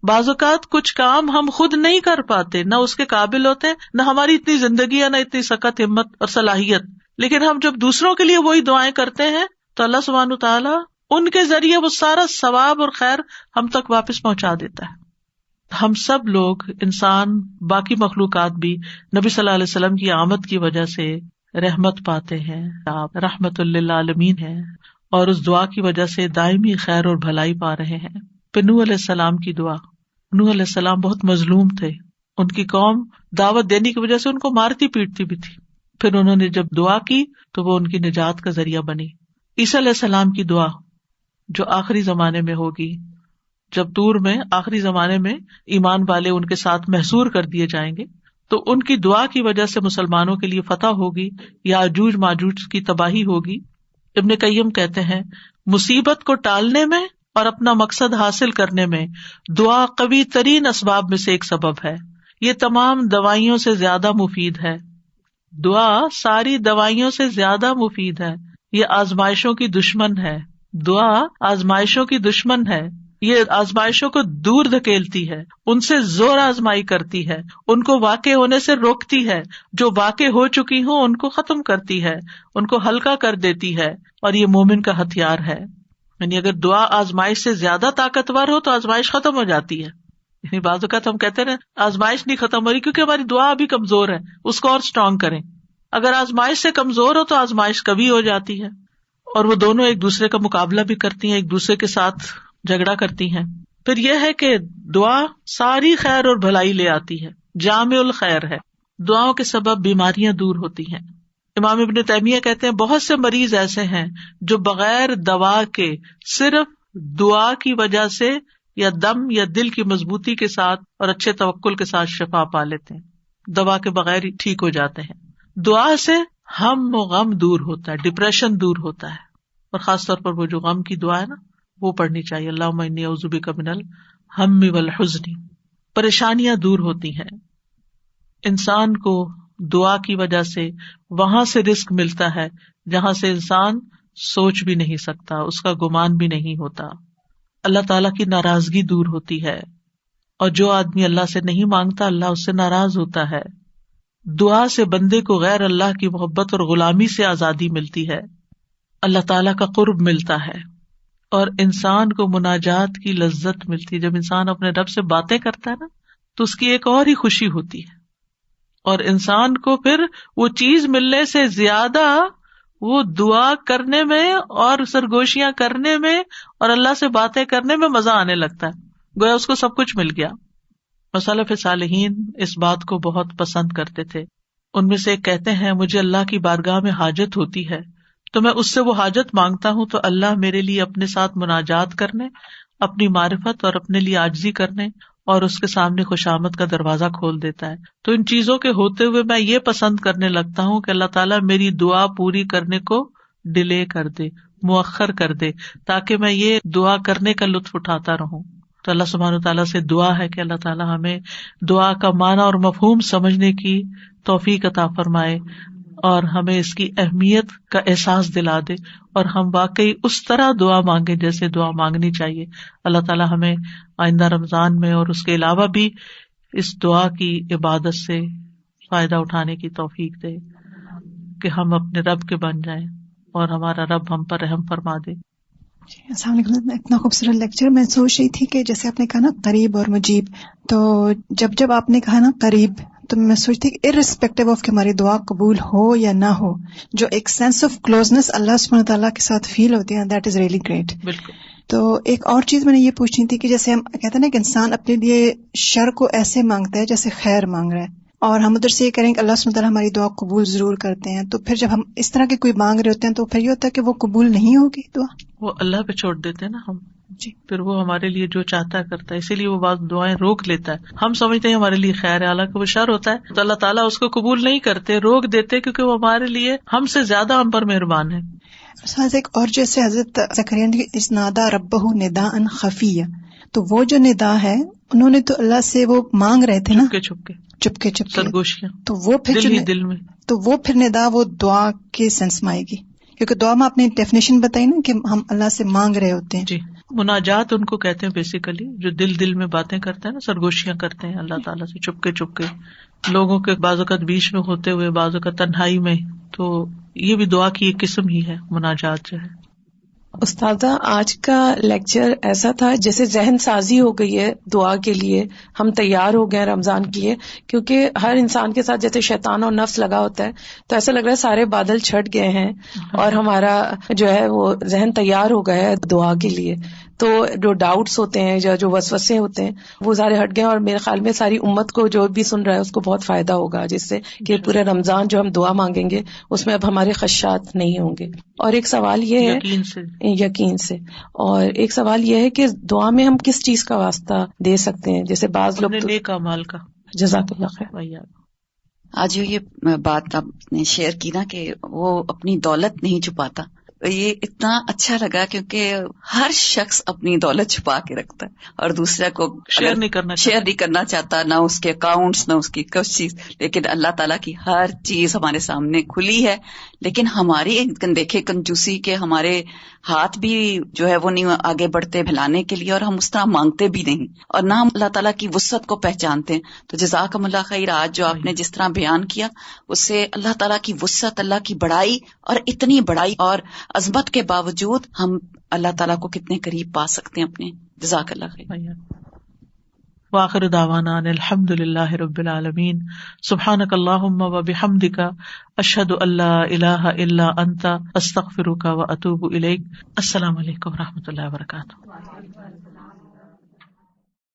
بعض اوقات کچھ کام ہم خود نہیں کر پاتے، نہ اس کے قابل ہوتے، نہ ہماری اتنی زندگی ہے، نہ اتنی سخت ہمت اور صلاحیت، لیکن ہم جب دوسروں کے لیے وہی دعائیں کرتے ہیں تو اللہ سبحانہ وتعالیٰ ان کے ذریعے وہ سارا ثواب اور خیر ہم تک واپس پہنچا دیتا ہے. ہم سب لوگ، انسان، باقی مخلوقات بھی نبی صلی اللہ علیہ وسلم کی آمد کی وجہ سے رحمت پاتے ہیں. آپ رحمت للعالمین ہیں اور اس دعا کی وجہ سے دائمی خیر اور بھلائی پا رہے ہیں. پھر نوح علیہ السلام کی دعا. نوح علیہ السلام بہت مظلوم تھے، ان کی قوم دعوت دینے کی وجہ سے ان کو مارتی پیٹتی بھی تھی. پھر انہوں نے جب دعا کی تو وہ ان کی نجات کا ذریعہ بنی. عیسیٰ علیہ السلام کی دعا جو آخری زمانے میں ہوگی، جب طور میں آخری زمانے میں ایمان والے ان کے ساتھ محصور کر دیے جائیں گے تو ان کی دعا کی وجہ سے مسلمانوں کے لیے فتح ہوگی، یاجوج ماجوج کی تباہی ہوگی. ابن قیم کہتے ہیں مصیبت کو ٹالنے میں اور اپنا مقصد حاصل کرنے میں دعا قوی ترین اسباب میں سے ایک سبب ہے. یہ تمام دوائیوں سے زیادہ مفید ہے. دعا ساری دوائیوں سے زیادہ مفید ہے. یہ آزمائشوں کی دشمن ہے. دعا آزمائشوں کی دشمن ہے. یہ آزمائشوں کو دور دھکیلتی ہے، ان سے زور آزمائی کرتی ہے، ان کو واقع ہونے سے روکتی ہے، جو واقع ہو چکی ہوں ان کو ختم کرتی ہے، ان کو ہلکا کر دیتی ہے، اور یہ مومن کا ہتھیار ہے. یعنی اگر دعا آزمائش سے زیادہ طاقتور ہو تو آزمائش ختم ہو جاتی ہے. یعنی بعض اوقات ہم کہتے ہیں آزمائش نہیں ختم ہو رہی کیونکہ ہماری دعا ابھی کمزور ہے، اس کو اور اسٹرانگ کریں. اگر آزمائش سے کمزور ہو تو آزمائش کبھی ہو جاتی ہے، اور وہ دونوں ایک دوسرے کا مقابلہ بھی کرتی ہیں، ایک دوسرے کے ساتھ جھگڑا کرتی ہیں. پھر یہ ہے کہ دعا ساری خیر اور بھلائی لے آتی ہے. جامع الخیر ہے. دعاؤں کے سبب بیماریاں دور ہوتی ہیں. امام ابن تیمیہ کہتے ہیں بہت سے مریض ایسے ہیں جو بغیر دوا کے صرف دعا کی وجہ سے یا دم یا دل کی مضبوطی کے ساتھ اور اچھے توکل کے ساتھ شفا پا لیتے ہیں. دوا کے بغیر ہی ٹھیک ہو جاتے ہیں. دعا سے ہم و غم دور ہوتا ہے, ڈپریشن دور ہوتا ہے, اور خاص طور پر وہ جو غم کی دعا ہے نا وہ پڑھنی چاہیے. اللہم انی اعوذ بک من الہم والحزن. پریشانیاں دور ہوتی ہیں. انسان کو دعا کی وجہ سے وہاں سے رزق ملتا ہے جہاں سے انسان سوچ بھی نہیں سکتا, اس کا گمان بھی نہیں ہوتا. اللہ تعالیٰ کی ناراضگی دور ہوتی ہے, اور جو آدمی اللہ سے نہیں مانگتا اللہ اس سے ناراض ہوتا ہے. دعا سے بندے کو غیر اللہ کی محبت اور غلامی سے آزادی ملتی ہے, اللہ تعالیٰ کا قرب ملتا ہے, اور انسان کو مناجات کی لذت ملتی ہے. جب انسان اپنے رب سے باتیں کرتا ہے نا تو اس کی ایک اور ہی خوشی ہوتی ہے, اور انسان کو پھر وہ چیز ملنے سے زیادہ وہ دعا کرنے میں اور سرگوشیاں کرنے میں اور اللہ سے باتیں کرنے میں مزہ آنے لگتا ہے, گویا اس کو سب کچھ مل گیا. سلف صالحین اس بات کو بہت پسند کرتے تھے. ان میں سے ایک کہتے ہیں مجھے اللہ کی بارگاہ میں حاجت ہوتی ہے تو میں اس سے وہ حاجت مانگتا ہوں تو اللہ میرے لیے اپنے ساتھ مناجات کرنے, اپنی معرفت اور اپنے لیے عاجزی کرنے اور اس کے سامنے خوشامد کا دروازہ کھول دیتا ہے. تو ان چیزوں کے ہوتے ہوئے میں یہ پسند کرنے لگتا ہوں کہ اللہ تعالیٰ میری دعا پوری کرنے کو ڈیلے کر دے, مؤخر کر دے, تاکہ میں یہ دعا کرنے کا لطف اٹھاتا رہوں. تو اللہ سبحانہ تعالیٰ سے دعا ہے کہ اللہ تعالیٰ ہمیں دعا کا معنی اور مفہوم سمجھنے کی توفیق عطا فرمائے اور ہمیں اس کی اہمیت کا احساس دلا دے, اور ہم واقعی اس طرح دعا مانگے جیسے دعا مانگنی چاہیے. اللہ تعالیٰ ہمیں آئندہ رمضان میں اور اس کے علاوہ بھی اس دعا کی عبادت سے فائدہ اٹھانے کی توفیق دے کہ ہم اپنے رب کے بن جائیں اور ہمارا رب ہم پر رحم فرما دے. السلام علیکم. اتنا خوبصورت لیکچر. میں سوچ رہی تھی کہ جیسے آپ نے کہا نا قریب اور مجیب, تو جب آپ نے کہا نا قریب تو میں سوچتی کہ ارسپیکٹو آف کہ ہماری دعا قبول ہو یا نہ ہو, جو ایک سینس آف کلوزنس اللہ سبحانہ تعالیٰ کے ساتھ فیل ہوتی ہے, دیٹ از ریئلی گریٹ. بالکل. تو ایک اور چیز میں نے یہ پوچھنی تھی کہ جیسے ہم کہتے ہیں نا کہ انسان اپنے لیے شر کو ایسے مانگتا ہے جیسے خیر مانگ رہا ہے, اور ہم ادھر سے یہ کریں کہ اللہ سبحانہ تعالیٰ ہماری دعا قبول ضرور کرتے ہیں, تو پھر جب ہم اس طرح کے کوئی مانگ رہے ہوتے ہیں تو پھر یہ ہوتا ہے کہ وہ قبول نہیں ہوگی دعا, وہ اللہ پہ چھوڑ دیتے ہیں نا ہم. جی, پھر وہ ہمارے لیے جو چاہتا ہے کرتا ہے, اسی لیے وہ بعض دعائیں روک لیتا ہے. ہم سمجھتے ہیں ہمارے لیے خیر ہے, حالانکہ وہ شر ہوتا ہے, تو اللہ تعالیٰ اس کو قبول نہیں کرتے, روک دیتے, کیونکہ وہ ہمارے لیے ہم سے زیادہ ہم پر مہربان ہے. ایک اور جیسے حضرت زکریا نے اس نادا ربہ نداء خفیہ, تو وہ جو ندا ہے انہوں نے تو اللہ سے وہ مانگ رہے تھے نا چپکے سرگوشیاں, تو وہ پھر دل میں, تو وہ پھر ندا وہ دعا کے سینس میں آئے گی, کیونکہ دعا میں آپ نے ڈیفینیشن بتائی نا کہ ہم اللہ سے مانگ رہے ہوتے ہیں. جی, مناجات ان کو کہتے ہیں بیسیکلی, جو دل میں باتیں کرتے ہیں نا, سرگوشیاں کرتے ہیں اللہ تعالیٰ سے چپکے لوگوں کے بعض اوقات بیچ میں ہوتے ہوئے, بعض اوقات تنہائی میں, تو یہ بھی دعا کی ایک قسم ہی ہے مناجات جو ہے. استاذہ آج کا لیکچر ایسا تھا جیسے ذہن سازی ہو گئی ہے دعا کے لیے, ہم تیار ہو گئے رمضان کے لیے, کیونکہ ہر انسان کے ساتھ جیسے شیطان اور نفس لگا ہوتا ہے, تو ایسا لگ رہا ہے سارے بادل چھٹ گئے ہیں اور ہمارا جو ہے وہ ذہن تیار ہو گیا ہے دعا کے لیے. تو جو ڈاؤٹس ہوتے ہیں یا جو وسوسے ہوتے ہیں وہ سارے ہٹ گئے, اور میرے خیال میں ساری امت کو جو بھی سن رہا ہے اس کو بہت فائدہ ہوگا جس سے کہ پورے رمضان جو ہم دعا مانگیں گے اس میں اب ہمارے خدشات نہیں ہوں گے. اور ایک سوال یہ ہے یقین سے, اور ایک سوال یہ ہے کہ دعا میں ہم کس چیز کا واسطہ دے سکتے ہیں, جیسے بعض لوگ نیک اعمال کا. جزاک اللہ خیر. آج جو یہ بات آپ نے شیئر کی نا کہ وہ اپنی دولت نہیں چھپاتا, یہ اتنا اچھا لگا کیونکہ ہر شخص اپنی دولت چھپا کے رکھتا ہے اور دوسرے کو شیئر نہیں کرنا چاہتا, نہ اس کے اکاؤنٹس, نہ اس کی کچھ چیز. لیکن اللہ تعالیٰ کی ہر چیز ہمارے سامنے کھلی ہے, لیکن ہماری دیکھے کنجوسی کے ہمارے ہاتھ بھی جو ہے وہ نہیں آگے بڑھتے پھیلانے کے لیے, اور ہم اس طرح مانگتے بھی نہیں, اور نہ ہم اللہ تعالیٰ کی وسعت کو پہچانتے ہیں. تو جزاکم اللہ خیر, آج جو آپ نے جس طرح بیان کیا اس سے اللہ تعالیٰ کی وسعت, اللہ کی بڑائی, اور اتنی بڑائی اور عظمت کے باوجود ہم اللہ تعالیٰ کو کتنے قریب پا سکتے ہیں اپنے. جزاک اللہ خیر. وآخر دعوانا ان الحمد للہ رب العالمین. سبحانک اللہم وبحمدک, اشہد ان لا الہ الا انت, استغفرک واتوب الیک. السلام علیکم ورحمۃ اللہ وبرکاتہ.